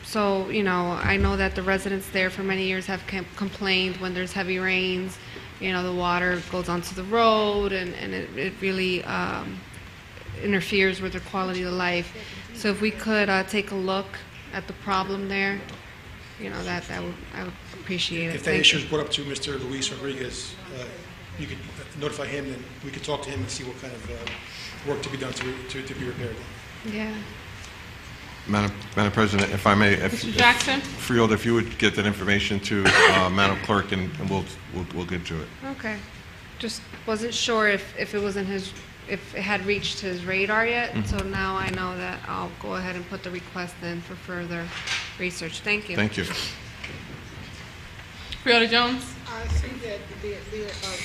So, you know, I know that the residents there for many years have complained when there's heavy rains, you know, the water goes onto the road and it really interferes with their quality of life. So if we could take a look at the problem there, you know, I would appreciate it. If that issue is brought up to Mr. Luis Rodriguez, you could notify him, and we could talk to him and see what kind of work to be done to be repaired. Yeah. Madam President, if I may, Mr. Jackson? Freeholder, if you would get that information to Madam Clerk, and we'll get to it. Okay. Just wasn't sure if it was in his, if it had reached his radar yet. So now I know that I'll go ahead and put the request in for further research. Thank you. Thank you. Freeholder Jones? I see that they're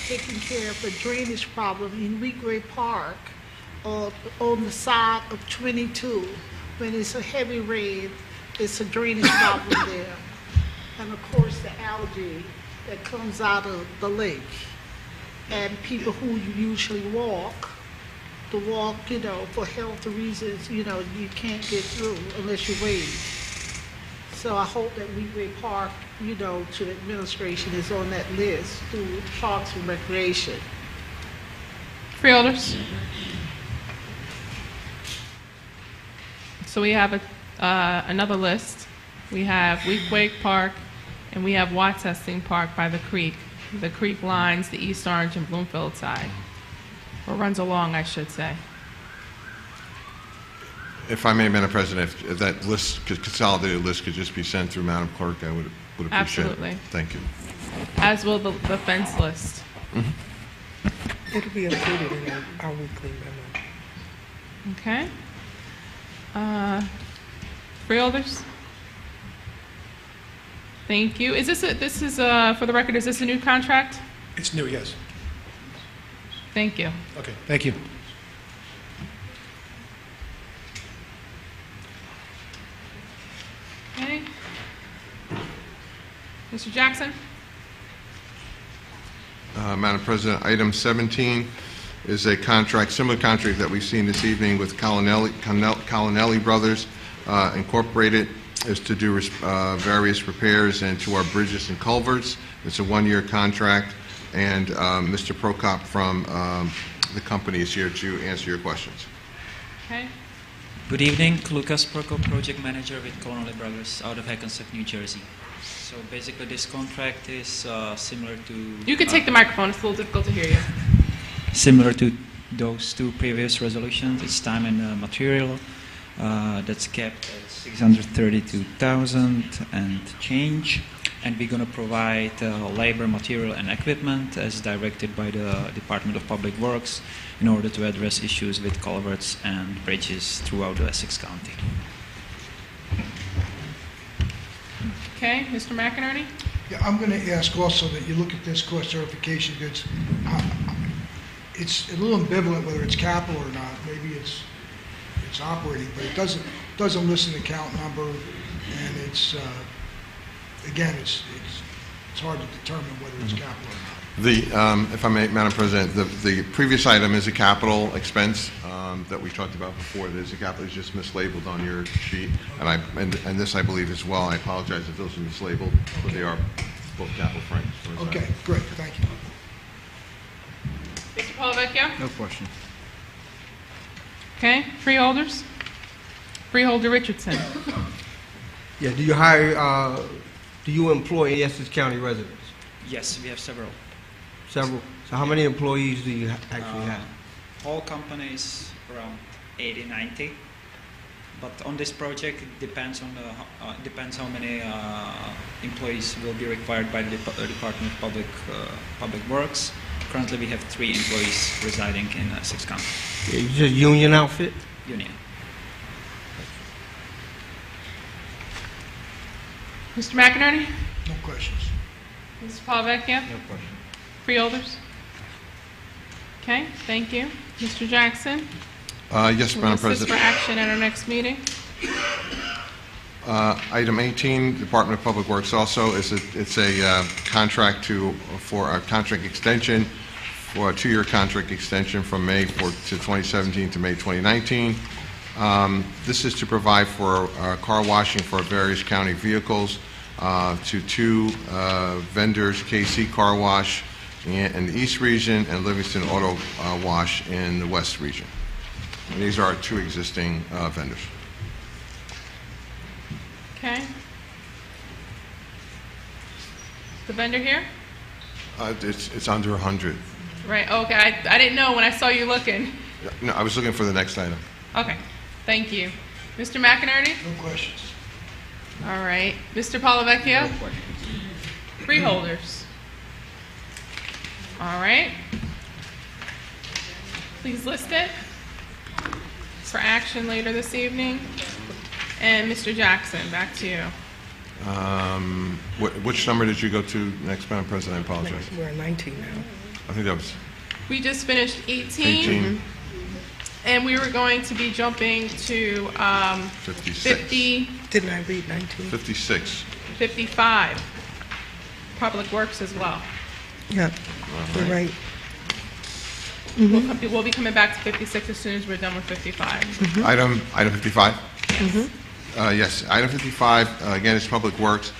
taking care of the drainage problem in Weequahic Park on the side of 22. When it's a heavy rain, it's a drainage problem there. And of course, the algae that comes out of the lake. And people who usually walk, you know, for health reasons, you know, you can't get through unless you wade. So I hope that Weequahic Park, you know, to the administration is on that list through Parks and Recreation. Freeholders? So we have another list. We have Weequahic Park, and we have Watesting Park by the creek. The creek lines the East Orange and Bloomfield side, or runs along, I should say. If I may, Madam President, if that list, consolidated list could just be sent through Madam Clerk, I would appreciate Absolutely. it. Thank you. As will the fence list. It'll be included in our weekly memo. Okay. Freeholders? Thank you. Is this for the record, is this a new contract? It's new, yes. Thank you. Okay, thank you. Okay. Mr. Jackson? Madam President, item 17 is a contract, similar contract that we've seen this evening with Colinelli Brothers Incorporated, is to do various repairs into our bridges and culverts. It's a one-year contract, and Mr. Prokop from the company is here to answer your questions. Okay. Good evening, Lucas Prokop, Project Manager with Colinelli Brothers out of Hackensack, New Jersey. So basically this contract is similar to... You could take the microphone, it's a little difficult to hear you. Similar to those two previous resolutions. It's time and material that's kept at $632,000 and change. And we're going to provide labor, material, and equipment as directed by the Department of Public Works in order to address issues with culverts and bridges throughout the Essex County. Okay, Mr. McInerney? Yeah, I'm going to ask also that you look at this cost certification, because it's a little ambivalent whether it's capital or not. Maybe it's operating, but it doesn't list an account number, and it's again, it's hard to determine whether it's capital or not. If I may, Madam President, the previous item is a capital expense that we talked about before. It is a capital, it's just mislabeled on your sheet, and this I believe as well. I apologize if those are mislabeled, but they are both capital frames. Okay, great, thank you. Mr. Polavecchio? No question. Okay, freeholders? Freeholder Richardson? Yeah, do you employ any Essex County residents? Yes, we have several. Several. So how many employees do you actually have? Whole companies around 80, 90. But on this project, it depends on depends how many employees will be required by the Department of Public Works. Currently, we have 3 employees residing in Essex County. Yeah, you just union outfit? Union. Mr. McInerney? No questions. Mr. Palavecchio? No question. Freeholders? Okay, thank you. Mr. Jackson? Yes, Madam This is President. for action at our next meeting. Item 18, Department of Public Works also, it's a contract for a contract extension, for a 2-year contract extension from May to 2017 to May 2019. This is to provide for car washing for various county vehicles to 2 vendors, KC Car Wash in the East Region and Livingston Auto Wash in the West Region. And these are our 2 existing vendors. Okay. The vendor here? It's under 100. Right, okay. I didn't know when I saw you looking. No, I was looking for the next item. Okay, thank you. Mr. McInerney? No questions. All right. Mr. Palavecchio? No questions. Freeholders? All right. Please list it for action later this evening. And Mr. Jackson, back to you. Which number did you go to next, Madam President? I apologize. We're at 19 now. I think that was We just finished 18. 18. And we were going to be jumping to 56. 50, Didn't I read 19? 56. 55. Public Works as well. Yeah, you're right. We'll be coming back to 56 as soon as we're done with 55. Item 55? Yes, item 55, again, is Public Works.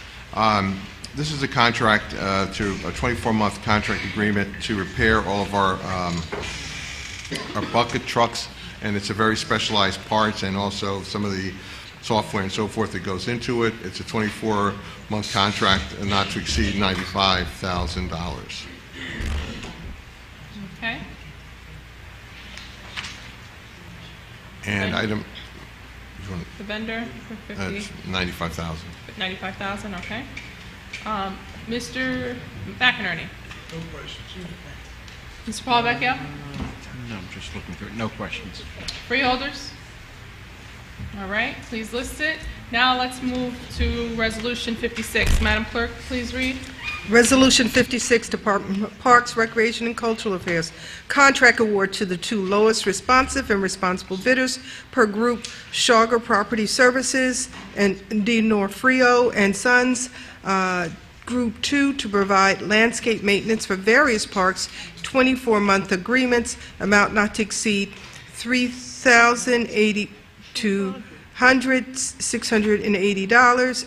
This is a contract, a 24-month contract agreement to repair all of our bucket trucks, and it's a very specialized parts and also some of the software and so forth that goes into it. It's a 24-month contract, and not to exceed $95,000. Okay. And Okay. item, The vendor for 50, that's $95,000. 95,000, okay. Mr. McInerney? No questions. Mr. Palavecchio? No, I'm just looking through it. No questions. Freeholders? All right, please list it. Now let's move to Resolution 56. Madam Clerk, please read. Resolution 56, Department of Parks, Recreation, and Cultural Affairs. Contract award to the 2 lowest responsive and responsible bidders per group, Shager Property Services and DiNorfrio and Sons, Group 2, to provide landscape maintenance for various parks, 24-month agreements, amount not to exceed $3,080 to $680,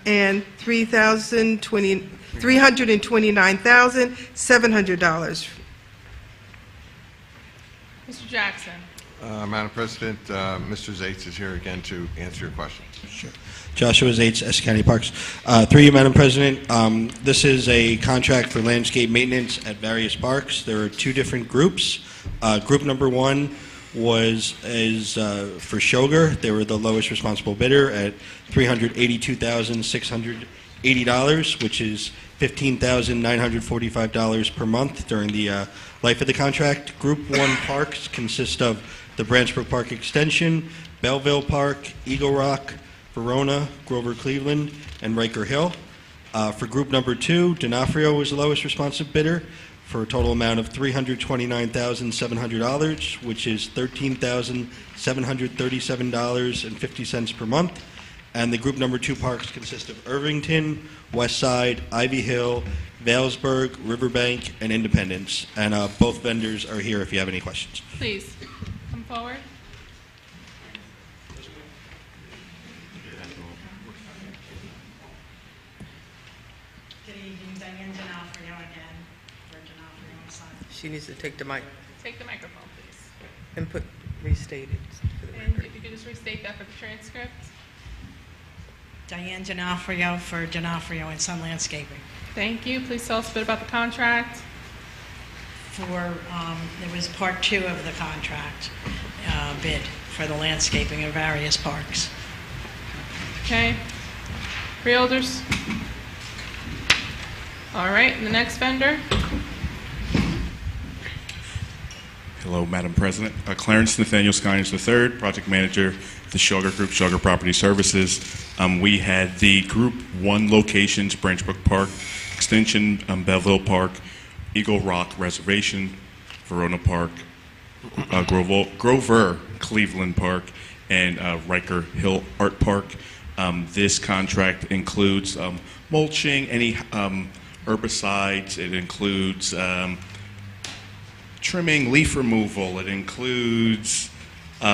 and $329,700. Mr. Jackson? Madam President, Mr. Zates is here again to answer your question. Sure. Joshua Zates, Essex County Parks. Through you, Madam President, this is a contract for landscape maintenance at various parks. There are 2 different groups. Group number 1 is for Shoger. They were the lowest responsible bidder at $382,680, which is $15,945 per month during the life of the contract. Group 1 parks consist of the Branchbrook Park Extension, Belleville Park, Eagle Rock, Verona, Grover Cleveland, and Riker Hill. For group number 2, DiNorfrio was the lowest responsive bidder for a total amount of $329,700, which is $13,737.50 per month. And the group number 2 parks consist of Irvington, Westside, Ivy Hill, Valesburg, Riverbank, and Independence. And both vendors are here if you have any questions. Please, come forward. Good evening, Diane D'Onofrio again, for D'Onofrio and Son. She needs to take the mic Take the microphone, please. and restate it for the And record. if you could just restate that for the transcript. Diane D'Onofrio for D'Onofrio and Son Landscaping. Thank you. Please tell us a bit about the contract. There was part 2 of the contract, bid for the landscaping of various parks. Okay. Freeholders? All right, and the next vendor? Hello, Madam President. Clarence Nathaniel Skynes III, Project Manager of the Sugar Group, Sugar Property Services. We had the Group 1 locations, Branchbrook Park, Extension, Belleville Park, Eagle Rock Reservation, Verona Park, Grover Cleveland Park, and Riker Hill Art Park. This contract includes mulching, any herbicides. It includes trimming, leaf removal. It includes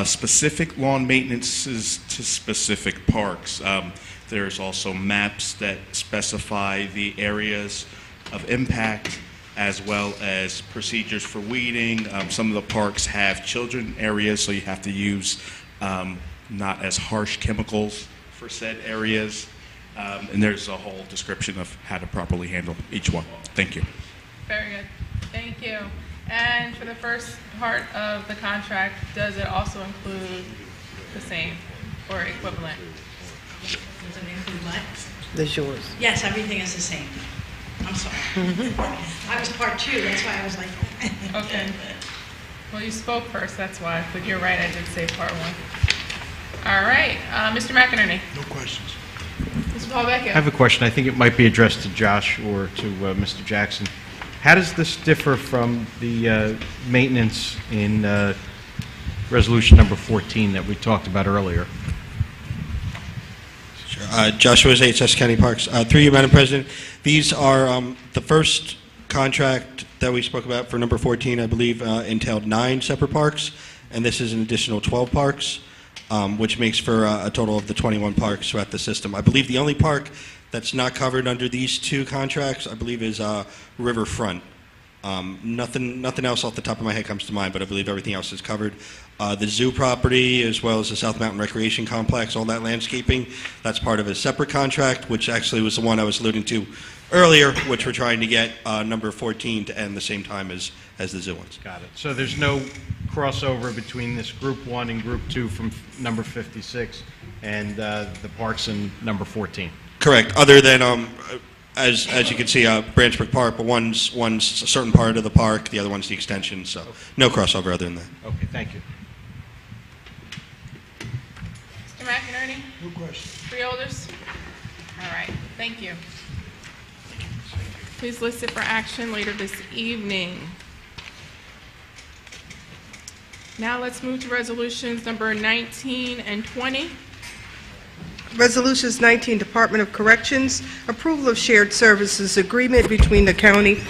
specific lawn maintenances to specific parks. There's also maps that specify the areas of impact as well as procedures for weeding. Some of the parks have children areas, so you have to use not as harsh chemicals for said areas. And there's a whole description of how to properly handle each one. Thank you. Very good. Thank you. And for the first part of the contract, does it also include the same or equivalent? Does it include what? That's yours. Yes, everything is the same. I'm sorry. I was part 2, that's why I was like. Okay. Well, you spoke first, that's why, but you're right, I did say part 1. All right, Mr. McInerney. No questions. Mr. Paul Vecchio. I have a question. I think it might be addressed to Josh or to Mr. Jackson. How does this differ from the maintenance in resolution number 14 that we talked about earlier? Sure. Joshua Zates, Essex County Parks. Through you, Madam President, these are the first contract that we spoke about for number 14, I believe, entailed 9 separate parks, and this is an additional 12 parks, which makes for a total of the 21 parks throughout the system. I believe the only park that's not covered under these 2 contracts, I believe, is Riverfront. Nothing else off the top of my head comes to mind, but I believe everything else is covered. The zoo property, as well as the South Mountain Recreation Complex, all that landscaping, that's part of a separate contract, which actually was the one I was alluding to earlier, which we're trying to get number 14 to end the same time as the zoo ones. Got it. So there's no crossover between this Group 1 and Group 2 from number 56 and the parks in number 14? Correct. Other than, as you can see, Branchbrook Park, but one's a certain part of the park, the other one's the extension, so no crossover other than that. Okay, thank you. Mr. McInerney? No questions. Freeholders? All right, thank you. Please list it for action later this evening. Now let's move to resolutions number 19 and 20. Resolutions 19, Department of Corrections, approval of shared services agreement between the County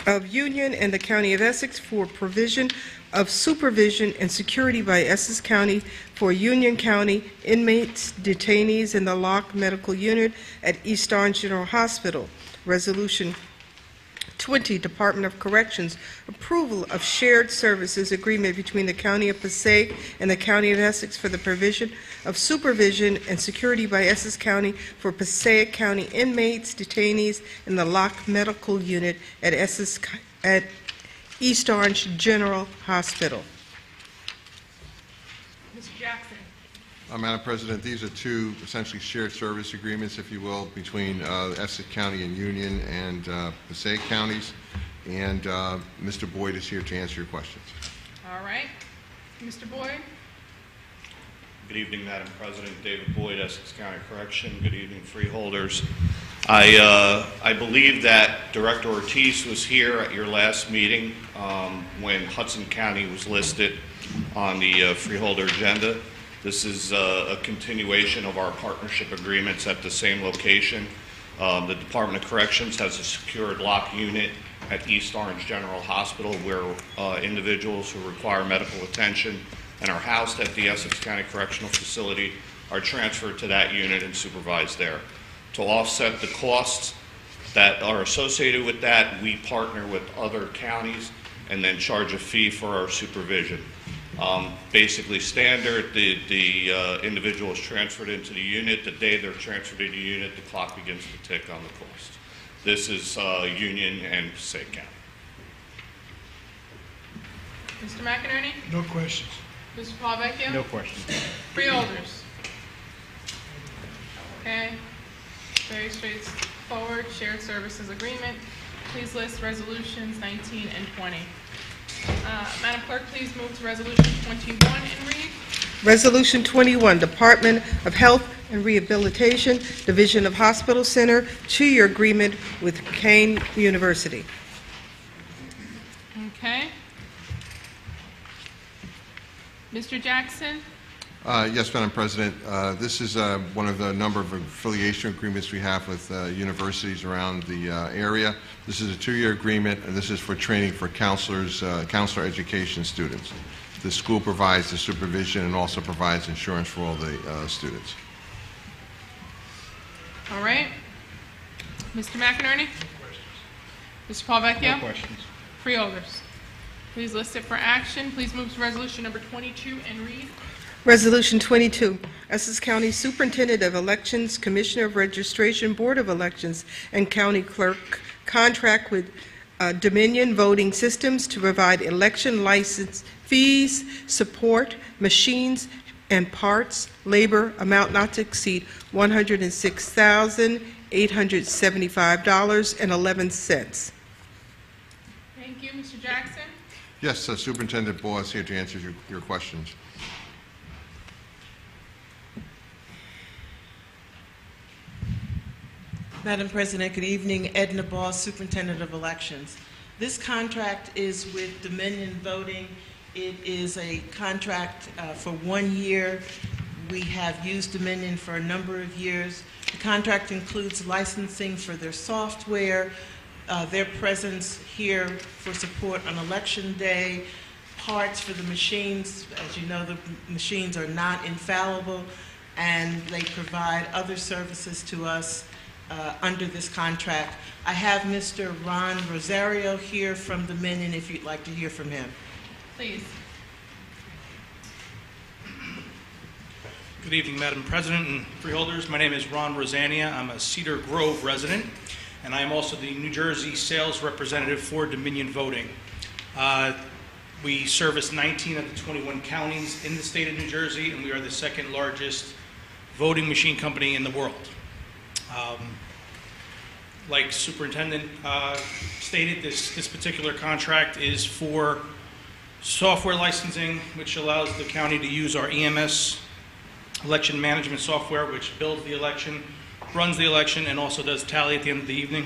of Union and the County of Essex for provision of supervision and security by Essex County for Union County inmates, detainees in the Locke Medical Unit at East Orange General Hospital. Resolution 20, Department of Corrections, approval of shared services agreement between the County of Passaic and the County of Essex for the provision of supervision and security by Essex County for Passaic County inmates, detainees in the Locke Medical Unit at East Orange General Hospital. Mr. Jackson? Madam President, these are 2 essentially shared service agreements, if you will, between Essex County and Union and Passaic counties. And Mr. Boyd is here to answer your questions. All right. Mr. Boyd? Good evening, Madam President. David Boyd, Essex County Correction. Good evening, freeholders. I believe that Director Ortiz was here at your last meeting when Hudson County was listed on the freeholder agenda. This is a continuation of our partnership agreements at the same location. The Department of Corrections has a secured lock unit at East Orange General Hospital where individuals who require medical attention and are housed at the Essex County Correctional Facility are transferred to that unit and supervised there. To offset the costs that are associated with that, we partner with other counties and then charge a fee for our supervision. Basically standard, the individual is transferred into the unit. The day they're transferred into the unit, the clock begins to tick on the cost. This is Union and Passaic County. Mr. McInerney? No questions. Mr. Palavecchio? No questions. Freeholders? Okay. Very straightforward. Shared services agreement. Please list resolutions 19 and 20. Madam Clerk, please move to resolution 21 and read. Resolution 21, Department of Health and Rehabilitation, Division of Hospital Center, 2-year agreement with Kane University. Okay. Mr. Jackson? Yes, Madam President. This is one of the number of affiliation agreements we have with universities around the area. This is a 2-year agreement, and this is for training for counselors, counselor education students. The school provides the supervision and also provides insurance for all the students. All right. Mr. McInerney? Mr. Palavecchio? No questions. Freeholders? Please list it for action. Please move to resolution number 22 and read. Resolution 22, Essex County Superintendent of Elections, Commissioner of Registration, Board of Elections, and County Clerk contract with Dominion Voting Systems to provide election license fees, support, machines, and parts, labor, amount not to exceed $106,875.11. Thank you. Mr. Jackson? Yes, Superintendent Ball is here to answer your questions. Madam President, good evening. Edna Ball, Superintendent of Elections. This contract is with Dominion Voting. It is a contract for 1 year. We have used Dominion for a number of years. The contract includes licensing for their software, their presence here for support on Election Day, parts for the machines. As you know, the machines are not infallible, and they provide other services to us under this contract. I have Mr. Ron Rosario here from Dominion if you'd like to hear from him. Please. Good evening, Madam President and freeholders. My name is Ron Rosania. I'm a Cedar Grove resident, and I am also the New Jersey sales representative for Dominion Voting. We service 19 of the 21 counties in the state of New Jersey, and we are the second largest voting machine company in the world. Like Superintendent stated, this particular contract is for software licensing, which allows the county to use our EMS election management software, which builds the election, runs the election, and also does tally at the end of the evening.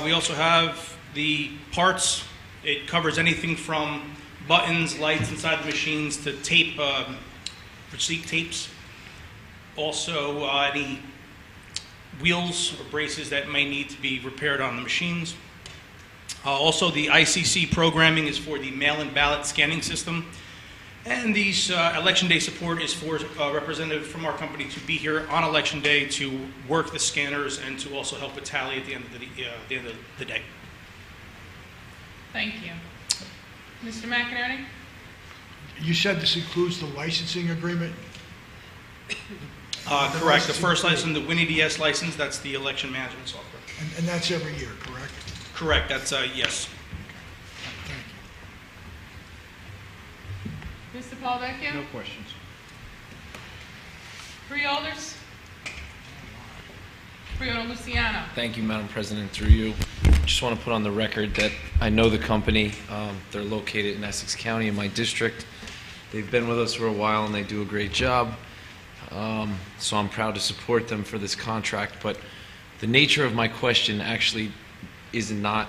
We also have the parts. It covers anything from buttons, lights inside the machines to tape, receipt tapes. Also, any wheels or braces that may need to be repaired on the machines. Also, the ICC programming is for the mail-in ballot scanning system. And these Election Day support is for a representative from our company to be here on Election Day to work the scanners and to also help with tally at the end of the day. Thank you. Mr. McInerney? You said this includes the licensing agreement? Correct. The first license, the WinEDS license, that's the election management software. And that's every year, correct? Correct. That's yes. Mr. Palavecchio? No questions. Freeholders? Freeholder Luciano? Thank you, Madam President. Through you, just want to put on the record that I know the company. They're located in Essex County in my district. They've been with us for a while and they do a great job. So I'm proud to support them for this contract. But the nature of my question actually is not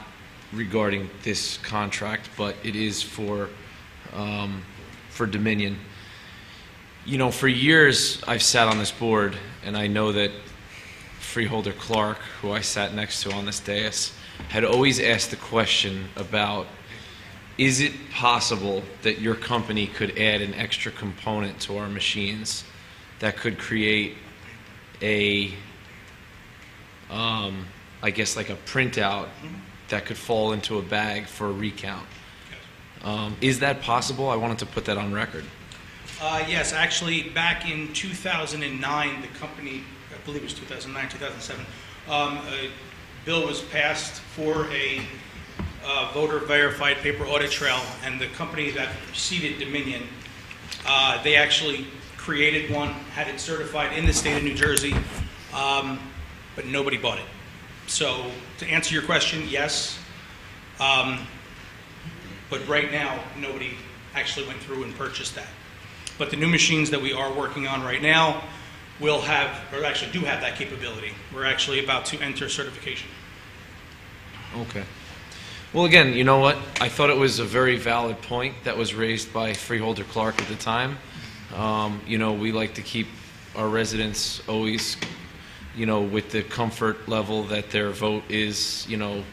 regarding this contract, but it is for Dominion. You know, for years I've sat on this board, and I know that Freeholder Clark, who I sat next to on this dais, had always asked the question about, is it possible that your company could add an extra component to our machines that could create a, I guess like a printout that could fall into a bag for a recount? Is that possible? I wanted to put that on record. Yes, actually, back in 2009, the company, I believe it was 2009, 2007, a bill was passed for a voter verified paper audit trail, and the company that preceded Dominion, they actually created one, had it certified in the state of New Jersey, but nobody bought it. So to answer your question, yes, but right now nobody actually went through and purchased that. But the new machines that we are working on right now will have, or actually do have that capability. We're actually about to enter certification. Okay. Well, again, you know what? I thought it was a very valid point that was raised by Freeholder Clark at the time. You know, we like to keep our residents always, you know, with the comfort level that their vote is, you know,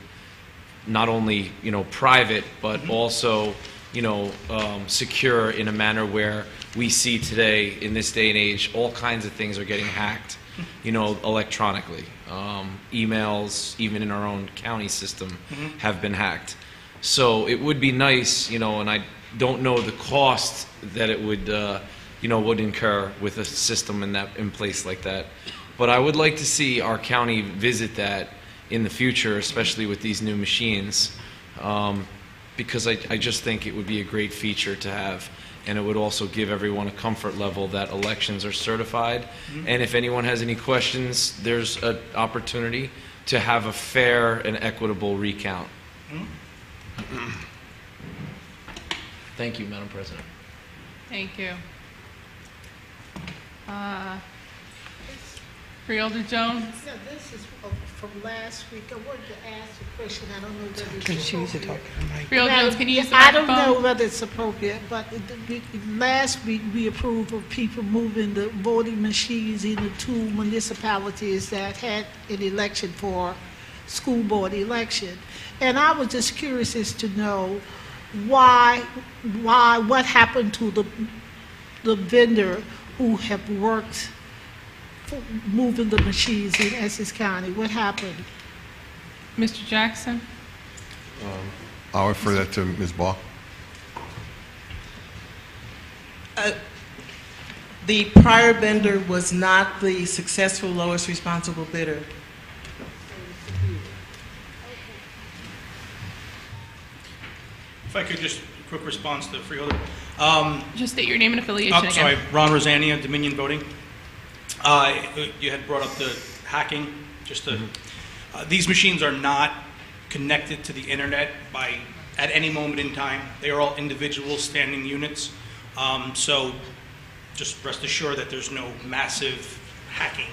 not only, you know, private, but also, you know, secure in a manner where we see today, in this day and age, all kinds of things are getting hacked, you know, electronically. Emails, even in our own county system, have been hacked. So it would be nice, you know, and I don't know the cost that it would, you know, would incur with a system in place like that. But I would like to see our county visit that in the future, especially with these new machines, because I just think it would be a great feature to have. And it would also give everyone a comfort level that elections are certified. And if anyone has any questions, there's an opportunity to have a fair and equitable recount. Thank you, Madam President. Thank you. Freeholder Jones? Yeah, this is from last week. I wanted to ask a question. I don't know whether it's appropriate. Freeholder Jones, can you use the I don't microphone? know whether it's appropriate, but last week we approved of people moving the voting machines in the 2 municipalities that had an election for school board election. And I was just curious as to know what happened to the vendor who have worked for moving the machines in Essex County. What happened? Mr. Jackson? I'll refer that to Ms. Ball. The prior bidder was not the successful lowest responsible bidder. If I could just quick response to Freeholder. Just state your name and affiliation again. Sorry, Ron Rosania, Dominion Voting. You had brought up the hacking. Just to, these machines are not connected to the internet at any moment in time. They are all individual standing units. So just rest assured that there's no massive hacking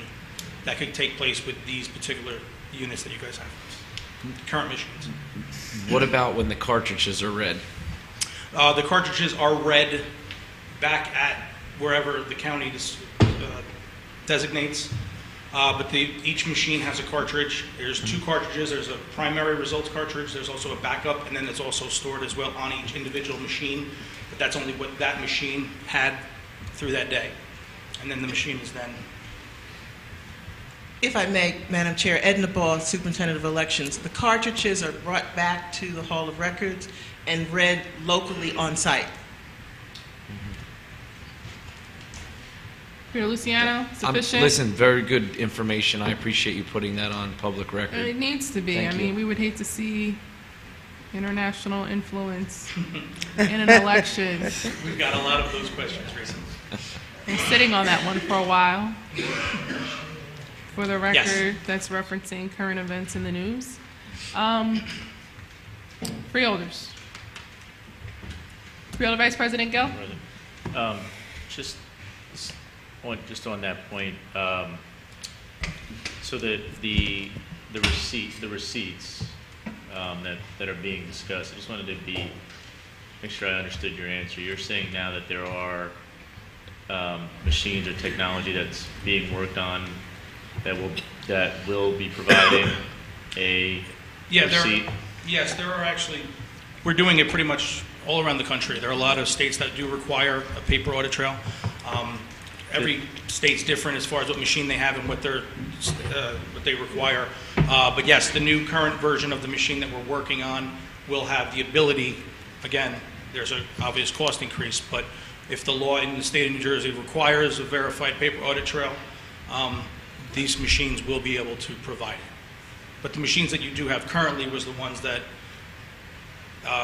that could take place with these particular units that you guys have. Current machines. What about when the cartridges are read? The cartridges are read back at wherever the county designates, but each machine has a cartridge. There's 2 cartridges. There's a primary results cartridge. There's also a backup, and then it's also stored as well on each individual machine. But that's only what that machine had through that day, and then the machine is then. If I may, Madam Chair, Edna Ball, Superintendent of Elections. The cartridges are brought back to the Hall of Records and read locally on site. Peter Luciano, sufficient? Listen, very good information. I appreciate you putting that on public record. It needs to be. Thank I mean, you. we would hate to see international influence in an election. We've got a lot of those questions recently. I'm sitting on that one for a while. For the record, Yes. that's referencing current events in the news. Freeholders. Freeholder Vice President Gill? Just on that point, so the receipts that are being discussed, I just wanted to make sure I understood your answer. You're saying now that there are machines or technology that's being worked on that will be providing a receipt? Yes, there are actually, we're doing it pretty much all around the country. There are a lot of states that do require a paper audit trail. Every state's different as far as what machine they have and what they require. But yes, the new current version of the machine that we're working on will have the ability, again, there's an obvious cost increase, but if the law in the state of New Jersey requires a verified paper audit trail, these machines will be able to provide it. But the machines that you do have currently was the ones that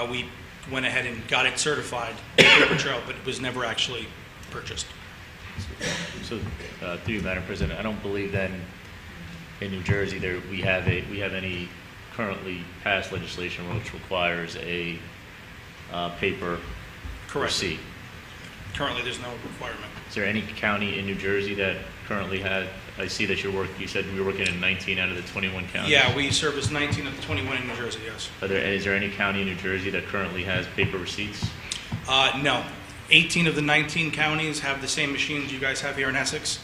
we went ahead and got it certified, paper trail, but it was never actually purchased. So, through you, Madam President, I don't believe that in New Jersey we have any currently passed legislation which requires a paper receipt. Currently, there's no requirement. Is there any county in New Jersey that currently had? I see that you said we were working in 19 out of the 21 counties. Yeah, we service 19 of the 21 in New Jersey, yes. Is there any county in New Jersey that currently has paper receipts? No. 18 of the 19 counties have the same machines you guys have here in Essex,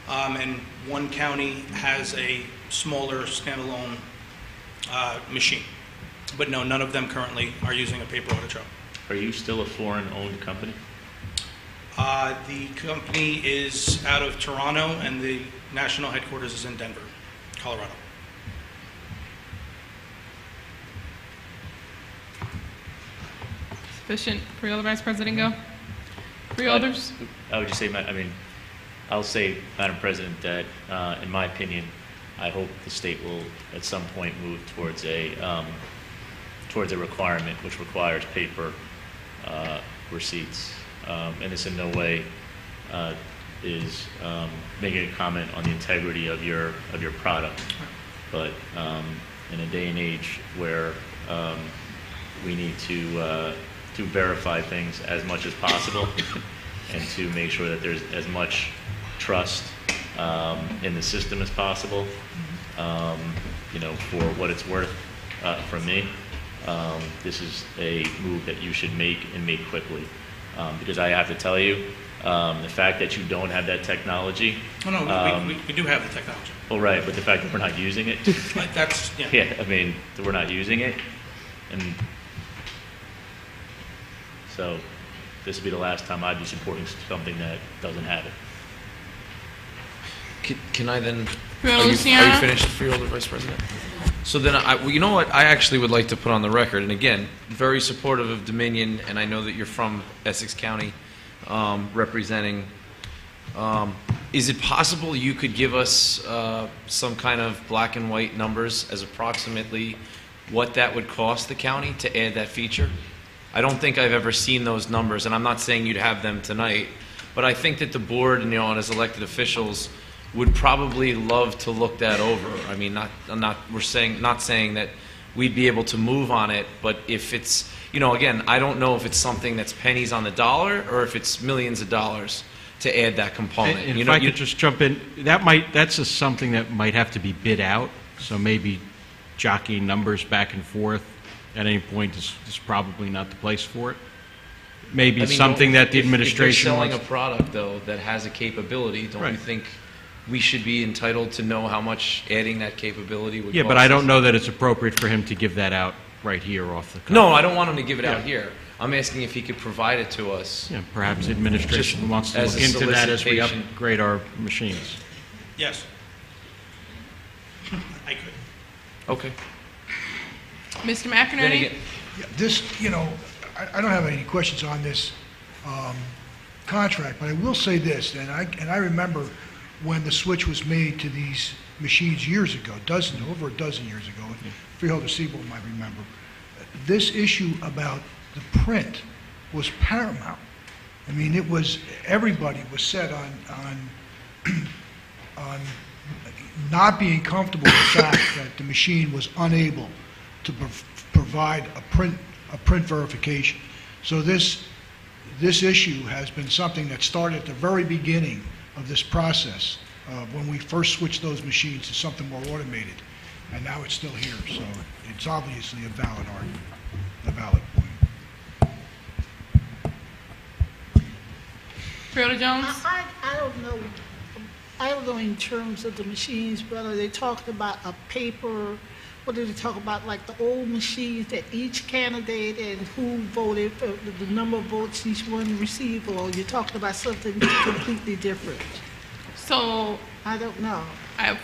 and one county has a smaller standalone machine. But no, none of them currently are using a paper audit trail. Are you still a foreign-owned company? The company is out of Toronto, and the national headquarters is in Denver, Colorado. Sufficient. Freeholder Vice President, go. Freeholders? I would just say, I'll say, Madam President, that in my opinion, I hope the state will at some point move towards a requirement which requires paper receipts. And this in no way is making a comment on the integrity of your product, but in a day and age where we need to verify things as much as possible and to make sure that there's as much trust in the system as possible, for what it's worth from me. This is a move that you should make and make quickly. Because I have to tell you, the fact that you don't have that technology. Oh, no, we do have the technology. Well, right, but the fact that we're not using it. That's, yeah. Yeah, I mean, that we're not using it. And so this will be the last time I'd be supporting something that doesn't have it. Can I then? Are you finished, Freeholder Vice President? So then, well, you know what? I actually would like to put on the record, and again, very supportive of Dominion, and I know that you're from Essex County, representing. Is it possible you could give us some kind of black and white numbers as approximately what that would cost the county to add that feature? I don't think I've ever seen those numbers, and I'm not saying you'd have them tonight, but I think that the board, and as elected officials, would probably love to look that over. I mean, not saying that we'd be able to move on it, but if it's, again, I don't know if it's something that's pennies on the dollar or if it's millions of dollars to add that component. And if I could just jump in, that's something that might have to be bid out. So maybe jockeying numbers back and forth at any point is probably not the place for it. Maybe something that the administration if they're selling wants. A product though that has a capability, don't you think we should be entitled to know how much adding that capability would cost? Yeah, but I don't know that it's appropriate for him to give that out right here off the cuff. No, I don't want him to give it out here. I'm asking if he could provide it to us. Yeah, perhaps the administration wants to look into that as we upgrade our machines. Yes. I could. Okay. Mr. McInerney? Yeah, this, I don't have any questions on this contract, but I will say this, and I remember when the switch was made to these machines years ago, over a dozen years ago, Freeholder Siebel might remember, this issue about the print was paramount. I mean, everybody was set on not being comfortable with the fact that the machine was unable to provide a print verification. So this issue has been something that started at the very beginning of this process, when we first switched those machines to something more automated, and now it's still here. So it's obviously a valid argument, a valid point. Freeholder Jones? I don't know. I don't know in terms of the machines, whether they're talking about a paper, what do they talk about, like the old machines that each candidate and who voted, the number of votes each one received, or you're talking about something completely different? So, I don't know.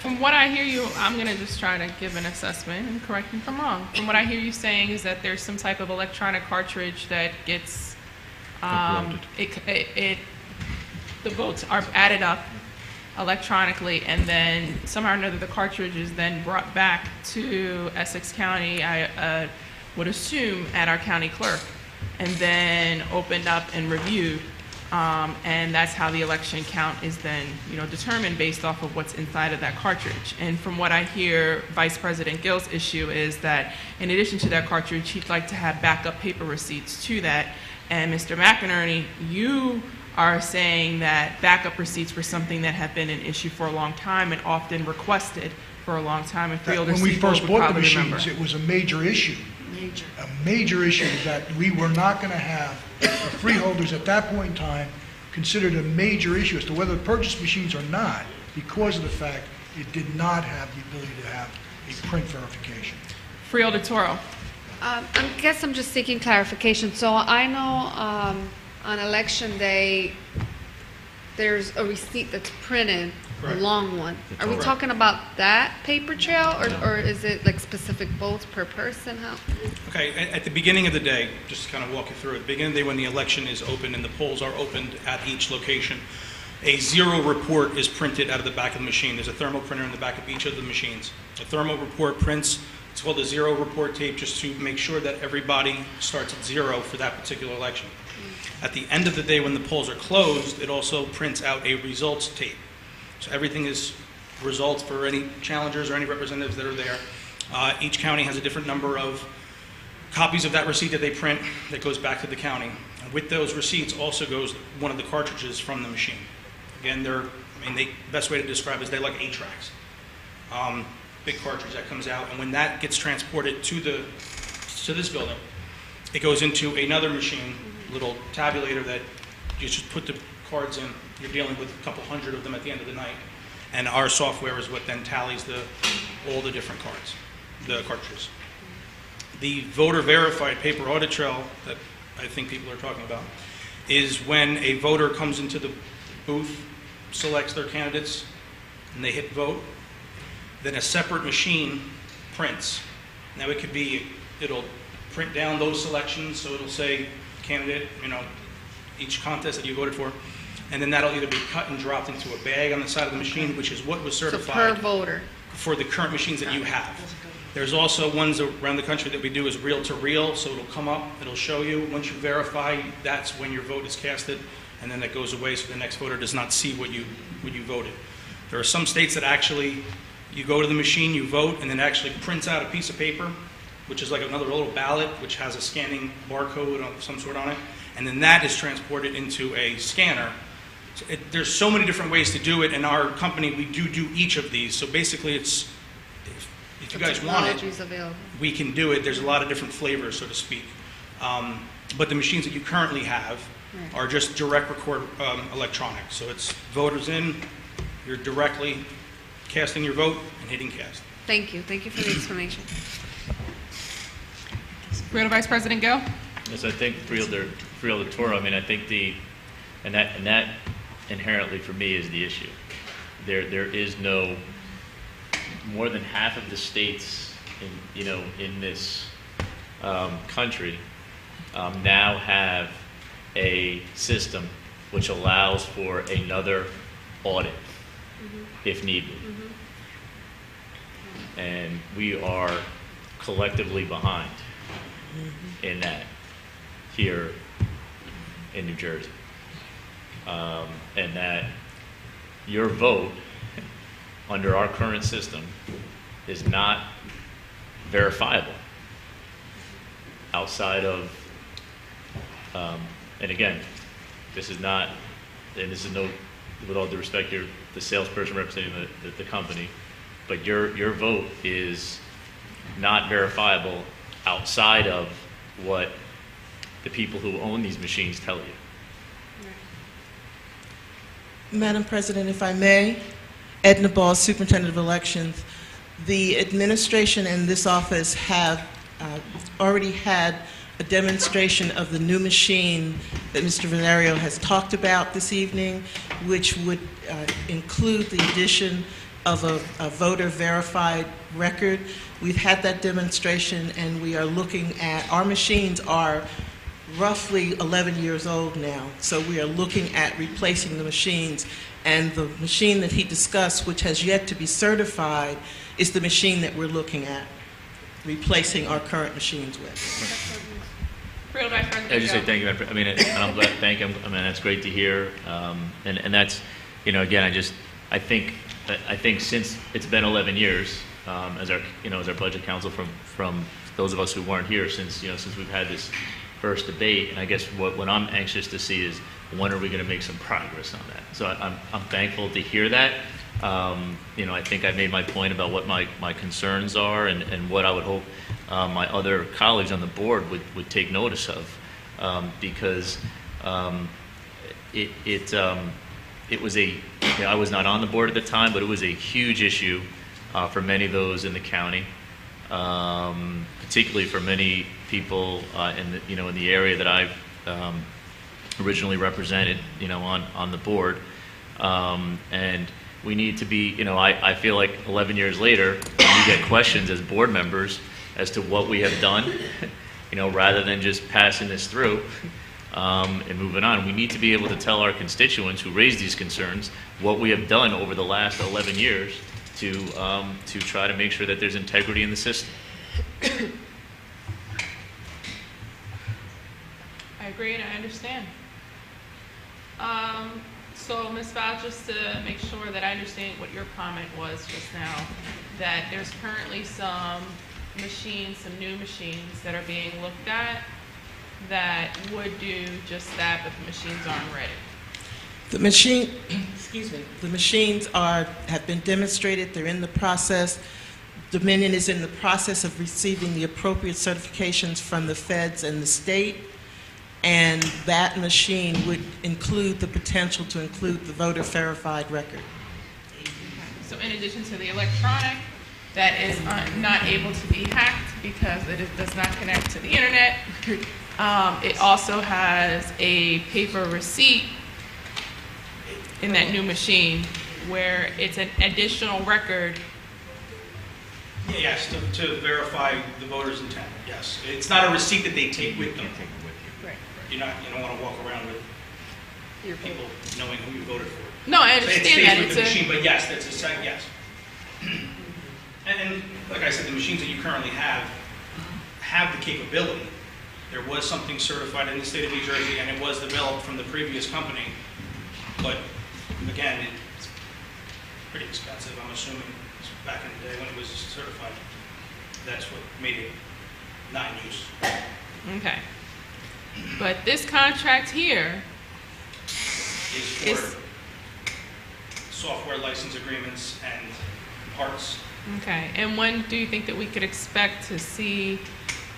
From what I hear you, I'm going to just try to give an assessment and correct me if I'm wrong. From what I hear you saying is that there's some type of electronic cartridge that gets, the votes are added up electronically, and then somehow or another the cartridge is then brought back to Essex County. would assume, at our county clerk, and then opened up and reviewed. And that's how the election count is then, determined based off of what's inside of that cartridge. And from what I hear, Vice President Gill's issue is that in addition to that cartridge, he'd like to have backup paper receipts to that. And Mr. McInerney, you are saying that backup receipts were something that have been an issue for a long time and often requested for a long time. And Freeholder When we Steeple first would bought the probably machines, remember. it was a major issue. A major issue that we were not going to have. The freeholders at that point in time considered a major issue as to whether to purchase machines or not, because of the fact it did not have the ability to have a print verification. Freeholder Toro. I guess I'm just seeking clarification. So I know on election day, there's a receipt that's printed, Correct. a long one. Are we Correct. talking about that paper trail, or is it like specific votes per person? How? Okay, at the beginning of the day, just to kind of walk you through it, at the beginning of the day when the election is open and the polls are opened at each location, a zero report is printed out of the back of the machine. There's a thermal printer in the back of each of the machines. The thermal report prints, it's called a zero report tape, just to make sure that everybody starts at zero for that particular election. At the end of the day when the polls are closed, it also prints out a results tape. So everything is results for any challengers or any representatives that are there. Each county has a different number of copies of that receipt that they print that goes back to the county. And with those receipts also goes one of the cartridges from the machine. Again, the best way to describe it is they're like 8 tracks. Big cartridge that comes out, and when that gets transported to this building, it goes into another machine, little tabulator that you just put the cards in. You're dealing with a couple hundred of them at the end of the night, and our software is what then tallies all the different cards, the cartridges. The voter verified paper audit trail that I think people are talking about is when a voter comes into the booth, selects their candidates, and they hit vote, then a separate machine prints. Now it could be, it'll print down those selections, so it'll say candidate, each contest that you voted for, and then that'll either be cut and dropped into a bag on the side of the machine, which is what was certified So per voter. for the current machines that you have. There's also ones around the country that we do as reel-to-reel, so it'll come up, it'll show you. Once you verify, that's when your vote is casted, and then that goes away so the next voter does not see what you voted. There are some states that actually, you go to the machine, you vote, and then it actually prints out a piece of paper, which is like another little ballot, which has a scanning barcode of some sort on it, and then that is transported into a scanner. So there's so many different ways to do it. In our company, we do each of these. So basically, it's if you guys want Technology's it, available. we can do it. There's a lot of different flavors, so to speak. But the machines that you currently have are just direct record electronic. So it's voters in, you're directly casting your vote and hitting cast. Thank you. Thank you for the explanation. Freeholder Vice President Gill. Yes, I think Freeholder Toro, I think and that inherently for me is the issue. There is no, more than half of the states in this country now have a system which allows for another audit if needed. And we are collectively behind in that here in New Jersey. And that your vote under our current system is not verifiable outside of, and again, this is no, with all due respect, you're the salesperson representing the company, but your vote is not verifiable outside of what the people who own these machines tell you. Madam President, if I may, Edna Ball, Superintendent of Elections. The administration and this office have already had a demonstration of the new machine that Mr. Venario has talked about this evening, which would include the addition of a voter verified record. We've had that demonstration, and we are looking at, our machines are roughly 11 years old now, so we are looking at replacing the machines, and the machine that he discussed, which has yet to be certified, is the machine that we're looking at. replacing our current machines with. Freeholder Vice President. I just say thank you. I mean, and I'm glad. Thank you. I mean, that's great to hear. And that's, again, I think since it's been 11 years, as our budget counsel from those of us who weren't here since we've had this first debate, and I guess what I'm anxious to see is when are we going to make some progress on that. So I'm thankful to hear that. I think I made my point about what my concerns are and what I would hope my other colleagues on the board would take notice of, because it was I was not on the board at the time, but it was a huge issue for many of those in the county, particularly for many people in the area that I've originally represented, on the board, and we need to be, I feel like 11 years later, we get questions as board members as to what we have done, rather than just passing this through and moving on. We need to be able to tell our constituents who raise these concerns what we have done over the last 11 years to try to make sure that there's integrity in the system. I agree and I understand. So, Ms. Val, just to make sure that I understand what your comment was just now, that there's currently some new machines that are being looked at that would do just that, but the machines aren't ready. The machines have been demonstrated. They're in the process. Dominion is in the process of receiving the appropriate certifications from the feds and the state. And that machine would include the potential to include the voter verified record. So in addition to the electronic that is not able to be hacked because it does not connect to the internet, it also has a paper receipt in that new machine where it's an additional record. Yes, to verify the voter's intent, yes. It's not a receipt that they take with them. You don't want to walk around with people knowing who you voted for. No, I understand that. It's a machine, but yes, that's a second, yes. And like I said, the machines that you currently have the capability. There was something certified in the state of New Jersey, and it was developed from the previous company. But again, it's pretty expensive. I'm assuming back in the day when it was certified, that's what made it not in use. Okay. But this contract here is for software license agreements and parts. Okay. And when do you think that we could expect to see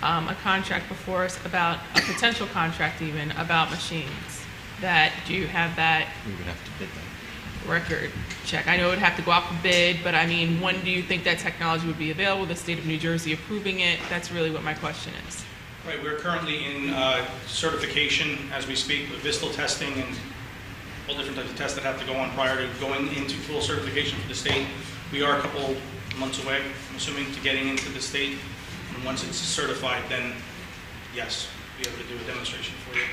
a contract before us about a potential contract even about machines? Do you have that? We would have to bid that. Record check. I know it would have to go out for bid, but I mean, when do you think that technology would be available? The state of New Jersey approving it? That's really what my question is. Right, we're currently in certification as we speak with VISTL testing and all different types of tests that have to go on prior to going into full certification for the state. We are a couple months away, I'm assuming, to getting into the state. And once it's certified, then yes, we'll be able to do a demonstration for you.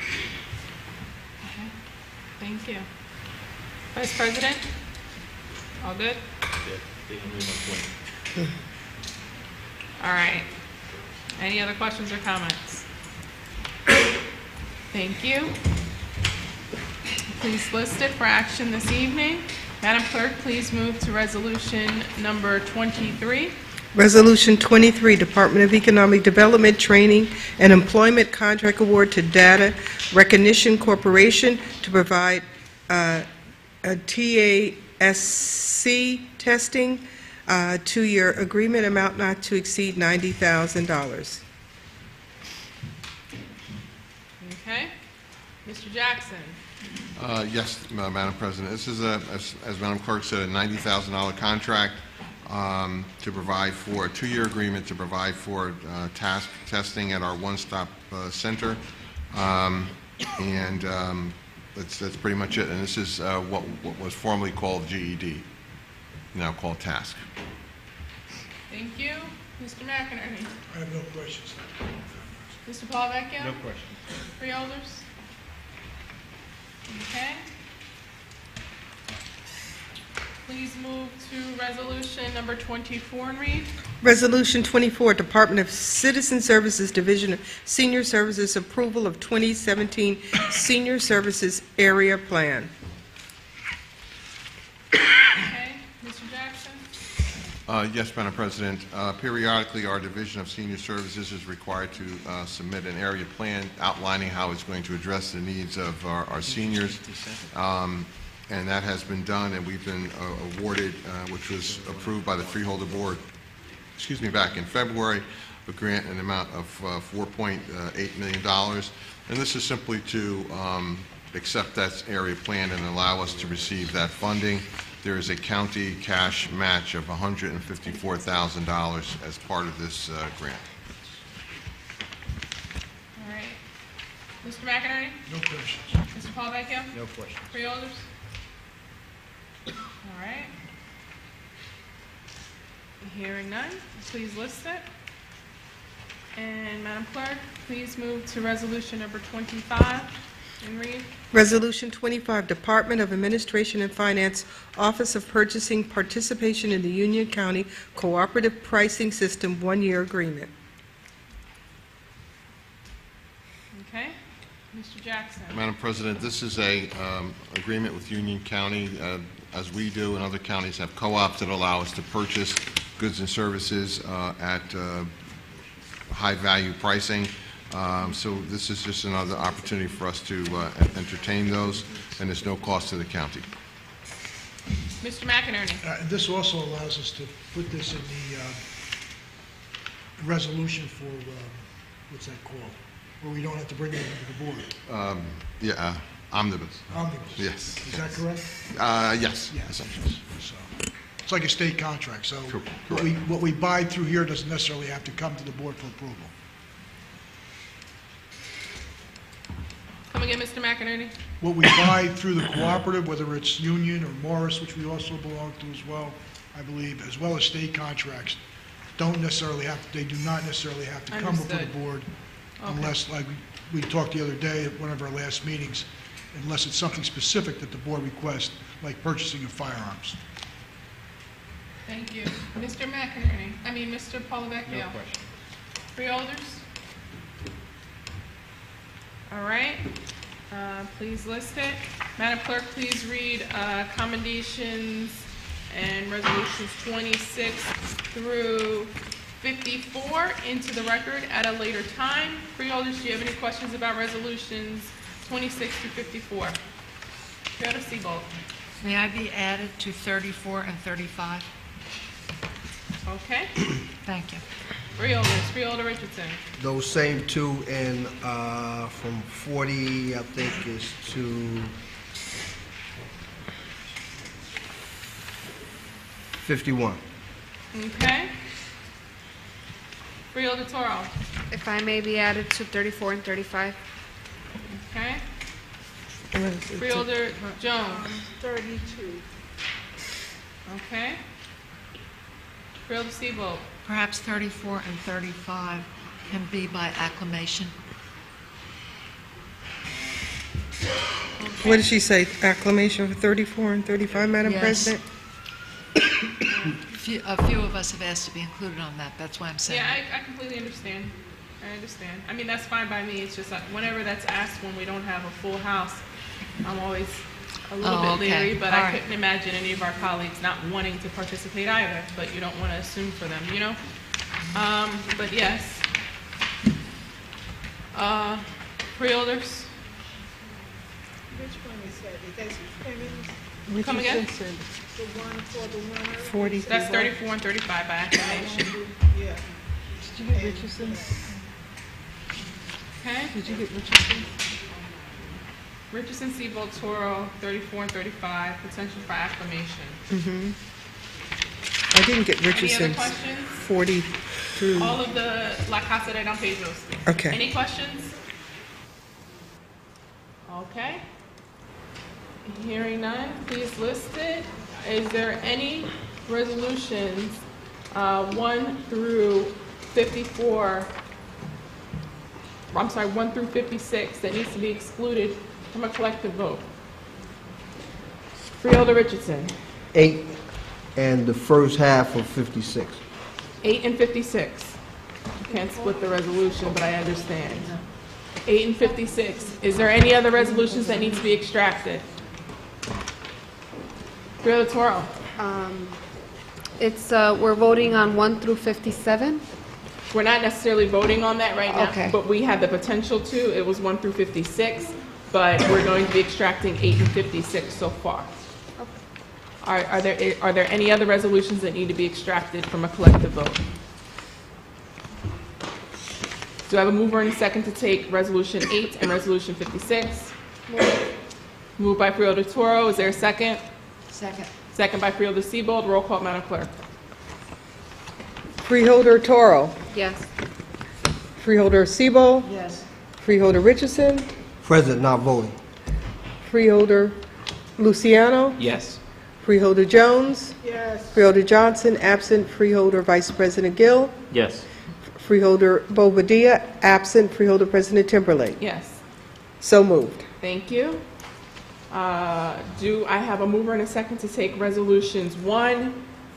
Okay. Thank you. Vice President? All good? Yeah, they can move my point. All right. Any other questions or comments? Thank you. Please list it for action this evening. Madam Clerk, please move to resolution number 23. Resolution 23, Department of Economic Development, Training, and Employment Contract Award to Data Recognition Corporation to provide a TASC testing, 2-year agreement, amount not to exceed $90,000. Okay. Mr. Jackson. Yes, Madam President. This is, as Madam Clerk said, a $90,000 contract to provide for a 2-year agreement to provide for task testing at our one-stop center, and that's pretty much it. And this is what was formerly called GED, now called TASK. Thank you. Mr. McInerney. I have no questions. Mr. Paul Vecchio. No question. Freeholders. Okay. Please move to resolution number 24 and read. Resolution 24, Department of Citizen Services Division of Senior Services approval of 2017 Senior Services Area Plan. Okay, Mr. Jackson? Yes, Madam President. Periodically, our Division of Senior Services is required to submit an area plan outlining how it's going to address the needs of our seniors. And that has been done, and we've been awarded, which was approved by the Freeholder Board, back in February, a grant in the amount of $4.8 million. And this is simply to accept that area plan and allow us to receive that funding. There is a county cash match of $154,000 as part of this grant. All right. Mr. McInerney? No questions. Mr. Paul Vecchio? No questions. Freeholders? All right. Hearing none, please list it. And Madam Clerk, please move to resolution number 25 and read. Resolution 25, Department of Administration and Finance, Office of Purchasing, Participation in the Union County Cooperative Pricing System 1-year agreement. Okay. Mr. Jackson? Madam President, this is a agreement with Union County, as we do and other counties have co-ops that allow us to purchase goods and services at high-value pricing. So this is just another opportunity for us to entertain those, and there's no cost to the county. Mr. McInerney? This also allows us to put this in the resolution for, what's that called? Where we don't have to bring it into the board. Omnibus. Omnibus. Yes. Is that correct? Yes. Yes. So, it's like a state contract, so Correct. what we buy through here doesn't necessarily have to come to the board for approval. Come again, Mr. McInerney? What we buy through the cooperative, whether it's Union or Morris, which we also belong to as well, I believe, as well as state contracts, they do not necessarily have to come before the Understood. board Okay. unless, like we talked the other day at one of our last meetings, unless it's something specific that the board requests, like purchasing of firearms. Thank you. Mr. McInerney? Mr. Polavecchio? No question. Freeholders? All right. Please list it. Madam Clerk, please read commendations and resolutions 26 through 54 into the record at a later time. Freeholders, do you have any questions about resolutions 26 through 54? Freeholder Seabold. May I be added to 34 and 35? Okay. Thank you. Freeholders, Freeholder Richardson. Those same two in, from 40, I think, is to 51. Okay. Freeholder Toro. If I may be added to 34 and 35. Okay. Freeholder Jones. 32. Okay. Freeholder Seabold. Perhaps 34 and 35 can be by acclamation. What did she say? Acclamation for 34 and 35, Madam Yes. President? A few of us have asked to be included on that. That's why I'm saying. Yeah, I completely understand. I understand. That's fine by me. It's just that whenever that's asked when we don't have a full house, I'm always a little bit okay. leery, but All I right. couldn't imagine any of our colleagues not wanting to participate either, but you don't want to assume for them, you know? But yes. Freeholders? Which one is that? Is that feminist? Come again? The one for the winner? 40. That's 34 and 35 by acclamation. Yeah. Did you get Richardson? Okay? Did you get Richardson? Richardson, Seabold, Toro, 34 and 35, potential for acclamation. I didn't get Any other Richardson's questions? 40 through... All of the La Casa de Don Pedro's. Okay. Any questions? Okay. Hearing none, please list it. Is there any resolutions 1 through 54, I'm sorry, 1 through 56 that needs to be excluded from a collective vote? Freeholder Richardson. 8, and the first half of 56. 8 and 56. Can't split the resolution, but I understand. 8 and 56. Is there any other resolutions that need to be extracted? Freeholder Toro. We're voting on 1 through 57. We're not necessarily voting on that right now, Okay. but we had the potential to. It was 1 through 56, but we're going to be extracting 8 and 56 so far. Are there any other resolutions that need to be extracted from a collective vote? Do I have a mover and a second to take Resolution 8 and Resolution 56? Moved by Freeholder Toro. Is there a second? Second. Second by Freeholder Siebold. Roll call, Madam Clerk. Freeholder Toro. Yes. Freeholder Siebold. Yes. Freeholder Richardson. President not voting. Freeholder Luciano. Yes. Freeholder Jones. Yes. Freeholder Johnson, absent. Freeholder Vice President Gill. Yes. Freeholder Bobadilla, absent. Freeholder President Timberlake. Yes. So moved. Thank you. Do I have a mover and a second to take Resolutions 1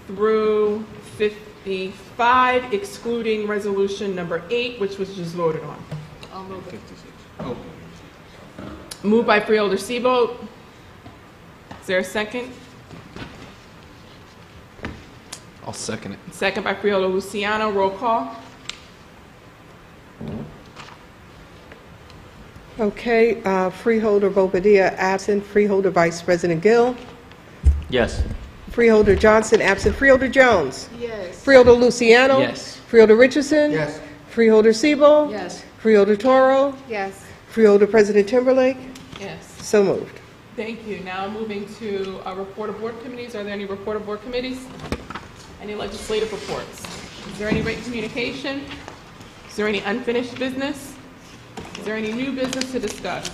through 55, excluding Resolution number 8, which was just voted on? I'll move it. Oh. Moved by Freeholder Siebold. Is there a second? I'll second it. Second by Freeholder Luciano. Roll call. Okay, Freeholder Bobadilla, absent. Freeholder Vice President Gill. Yes. Freeholder Johnson, absent. Freeholder Jones. Yes. Freeholder Luciano. Yes. Freeholder Richardson. Yes. Freeholder Siebold. Yes. Freeholder Toro. Yes. Freeholder President Timberlake. Yes. So moved. Thank you. Now moving to a report of board committees. Are there any report of board committees? Any legislative reports? Is there any written communication? Is there any unfinished business? Is there any new business to discuss?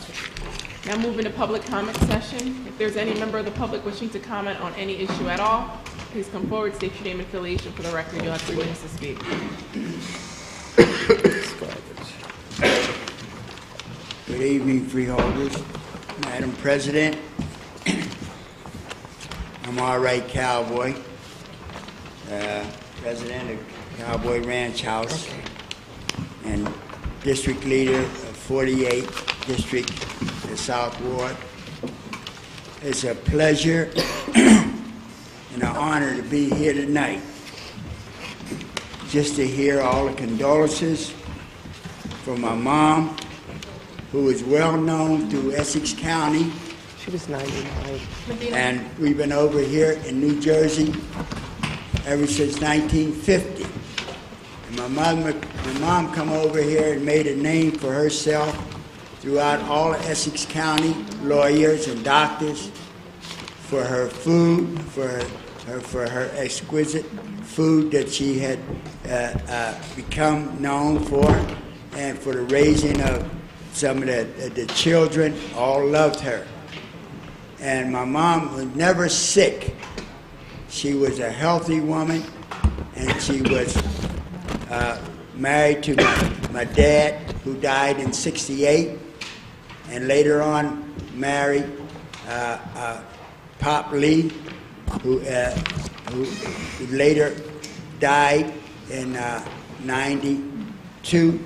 Now moving to public comment session. If there's any member of the public wishing to comment on any issue at all, please come forward, state your name and affiliation for the record. You'll have 3 minutes to speak. Good evening, freeholders. Madam President, I'm All Right Cowboy, president of Cowboy Ranch House, and district leader of 48 District, the South Ward. It's a pleasure and an honor to be here tonight, just to hear all the condolences from my mom, who is well known through Essex County. She was 99. And we've been over here in New Jersey ever since 1950. And my mom come over here and made a name for herself throughout all of Essex County, lawyers and doctors, for her food, for her exquisite food that she had become known for, and for the raising of some of the children. All loved her. And my mom was never sick. She was a healthy woman, and she was married to my dad, who died in '68, and later on married Pop Lee, who later died in '92.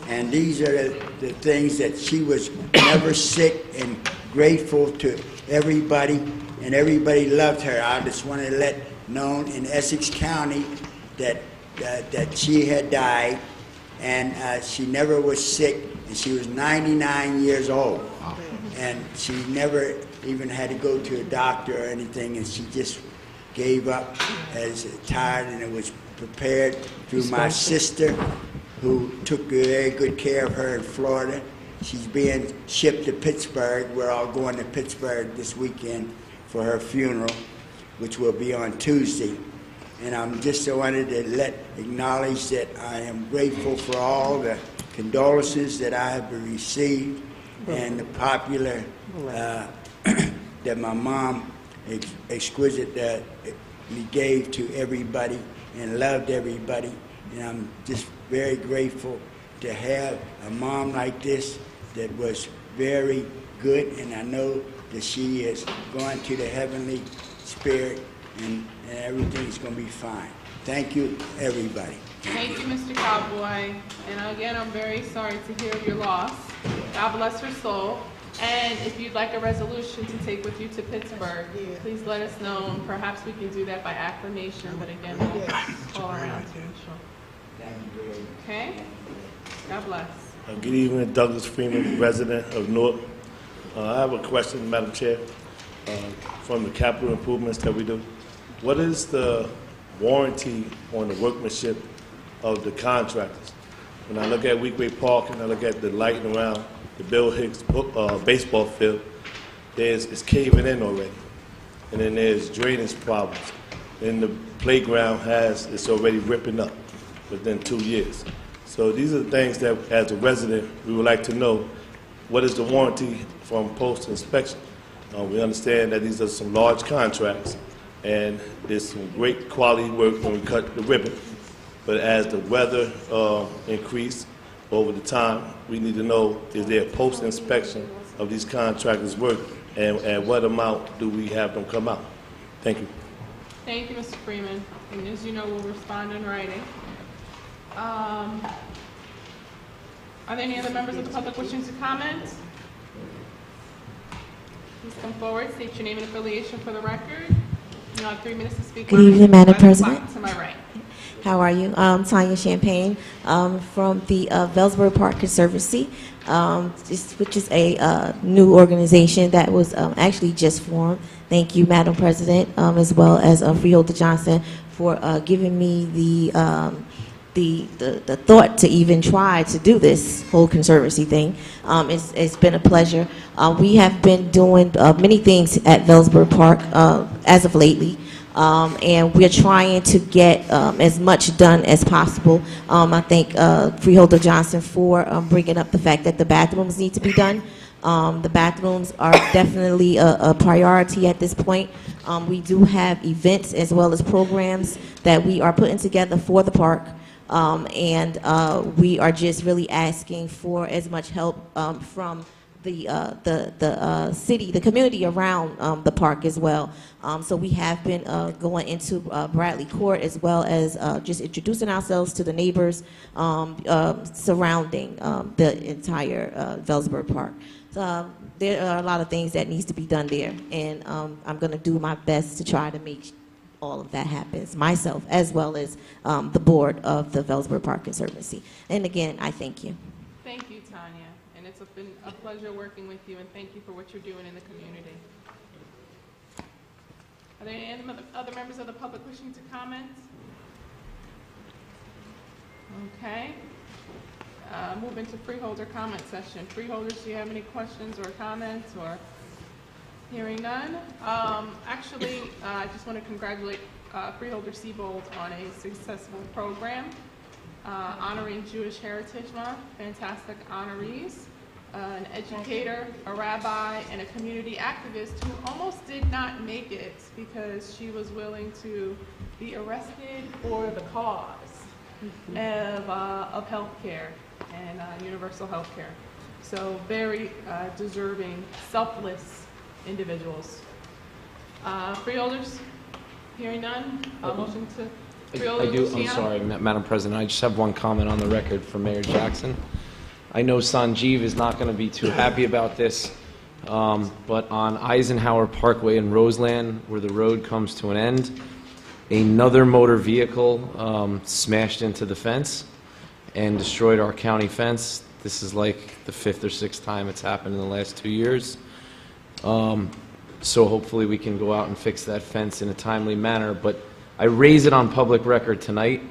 And these are the things that she was never sick, and grateful to everybody, and everybody loved her. I just wanted to let known in Essex County that she had died, and she never was sick, and she was 99 years old. And she never even had to go to a doctor or anything, and she just gave up as tired, and it was prepared through my sister, who took very good care of her in Florida. She's being shipped to Pittsburgh. We're all going to Pittsburgh this weekend for her funeral, which will be on Tuesday. And I'm just wanted to acknowledge that I am grateful for all the condolences that I have received, and the popular that my mom exquisitely gave to everybody and loved everybody. And I'm just very grateful to have a mom like this that was very good, and I know that she is going to the heavenly spirit and everything's going to be fine. Thank you, everybody. Thank you, Mr. Cowboy. And again, I'm very sorry to hear of your loss. God bless her soul. And if you'd like a resolution to take with you to Pittsburgh, please let us know, and perhaps we can do that by acclamation, but again, we'll call around to ensure. Okay? God bless. Good evening, Douglas Freeman, resident of Newark. I have a question, Madam Chair, from the capital improvements that we do. What is the warranty on the workmanship of the contractors? When I look at Weekway Park and I look at the lighting around the Bill Hicks baseball field, it's caving in already. And then there's drainage problems. And the playground it's already ripping up within 2 years. So these are the things that, as a resident, we would like to know. What is the warranty from post-inspection? We understand that these are some large contracts, and there's some great quality work when we cut the ribbon. But as the weather increase over the time, we need to know, is there a post-inspection of these contractors' work, and at what amount do we have them come out? Thank you. Thank you, Mr. Freeman. And as you know, we'll respond in writing. Are there any other members of the public wishing to comment? Please come forward, state your name and affiliation for the record. You have 3 minutes to speak. Good evening, Madam President. To my right. How are you? Tanya Champagne from the Velsbury Park Conservancy, which is a new organization that was actually just formed. Thank you, Madam President, as well as Freeholder Johnson for giving me the thought to even try to do this whole conservancy thing. It's been a pleasure. We have been doing many things at Velsbury Park as of lately. And we're trying to get as much done as possible. I thank Freeholder Johnson for bringing up the fact that the bathrooms need to be done. The bathrooms are definitely a priority at this point. We do have events as well as programs that we are putting together for the park. And we are just really asking for as much help from the city, the community around the park as well. So we have been going into Bradley Court as well as just introducing ourselves to the neighbors surrounding the entire Velsbury Park. So there are a lot of things that needs to be done there, and I'm going to do my best to try to make all of that happens myself as well as the board of the Velsbury Park Conservancy. And again, I thank you. Thank you, Tanya. And it's been a pleasure working with you, and thank you for what you're doing in the community. Are there any other members of the public wishing to comment? Okay. Moving to freeholder comment session. Freeholders, do you have any questions or comments or? Hearing none. Actually, I just want to congratulate Freeholder Siebold on a successful program honoring Jewish Heritage Month. Fantastic honorees, an educator, a rabbi, and a community activist who almost did not make it because she was willing to be arrested for the cause of health care and universal health care. So very deserving, selfless individuals. Freeholders, hearing none, motion to freeholder I do, I'm Luciano? sorry, Madam President, I just have one comment on the record for Mayor Jackson. I know Sanjeev is not going to be too happy about this, but on Eisenhower Parkway in Roseland, where the road comes to an end, another motor vehicle smashed into the fence and destroyed our county fence. This is like the 5th or 6th time it's happened in the last 2 years. So hopefully we can go out and fix that fence in a timely manner. But I raise it on public record tonight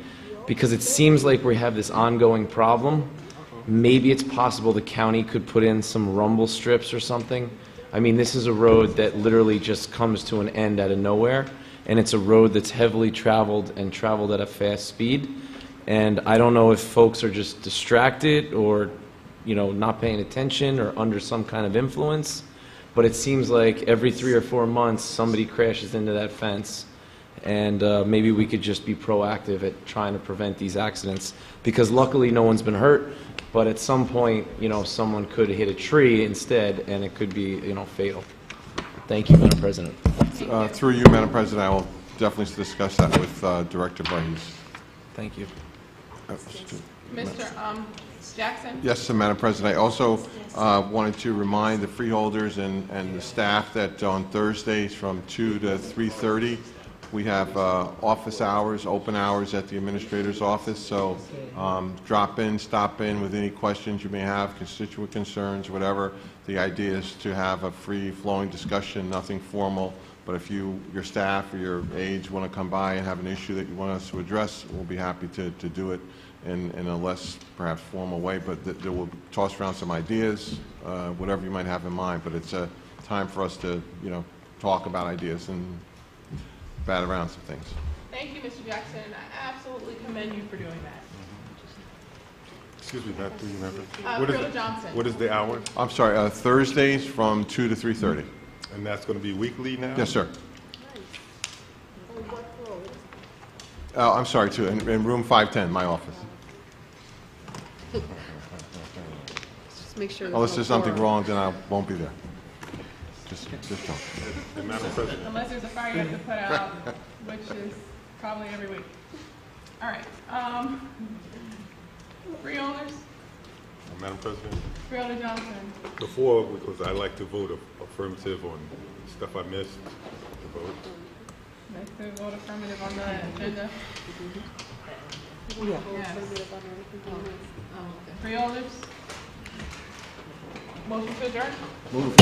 because it seems like we have this ongoing problem. Maybe it's possible the county could put in some rumble strips or something. I mean, this is a road that literally just comes to an end out of nowhere, and it's a road that's heavily traveled and traveled at a fast speed. And I don't know if folks are just distracted or, you know, not paying attention or under some kind of influence. But it seems like every 3 or 4 months somebody crashes into that fence, and maybe we could just be proactive at trying to prevent these accidents, because luckily no one's been hurt, but at some point, you know, someone could hit a tree instead and it could be, you know, fatal. Thank you, Madam President. Through you, Madam President, I will definitely discuss that with Director Voorhees. Thank you. Mr. Jackson? Yes, Madam President. I also wanted to remind the freeholders and the staff that on Thursdays from 2 to 3:30, we have office hours, open hours at the administrator's office. So drop in, stop in with any questions you may have, constituent concerns, whatever. The idea is to have a free-flowing discussion, nothing formal. But if your staff or your aides want to come by and have an issue that you want us to address, we'll be happy to do it in a less perhaps formal way. But there will toss around some ideas, whatever you might have in mind. But it's a time for us to, talk about ideas and bat around some things. Thank you, Mr. Jackson. I absolutely commend you for doing that. Excuse me, Matt, do you remember? Freeholder Johnson. What is the hour? I'm sorry, Thursdays from 2 to 3:30. And that's going to be weekly now? Yes, sir. I'm sorry, too, in room 510, my office. Just make sure. Unless there's something wrong, then I won't be there. Just don't. And Madam President. Unless there's a fire you have to put out, which is probably every week. All right. Freeholders? Madam President. Freeholder Johnson. Before, because I like to vote affirmative on stuff I missed, to vote. Like to vote affirmative on the agenda? Yes. Freeholders? Motion to adjourn? Move.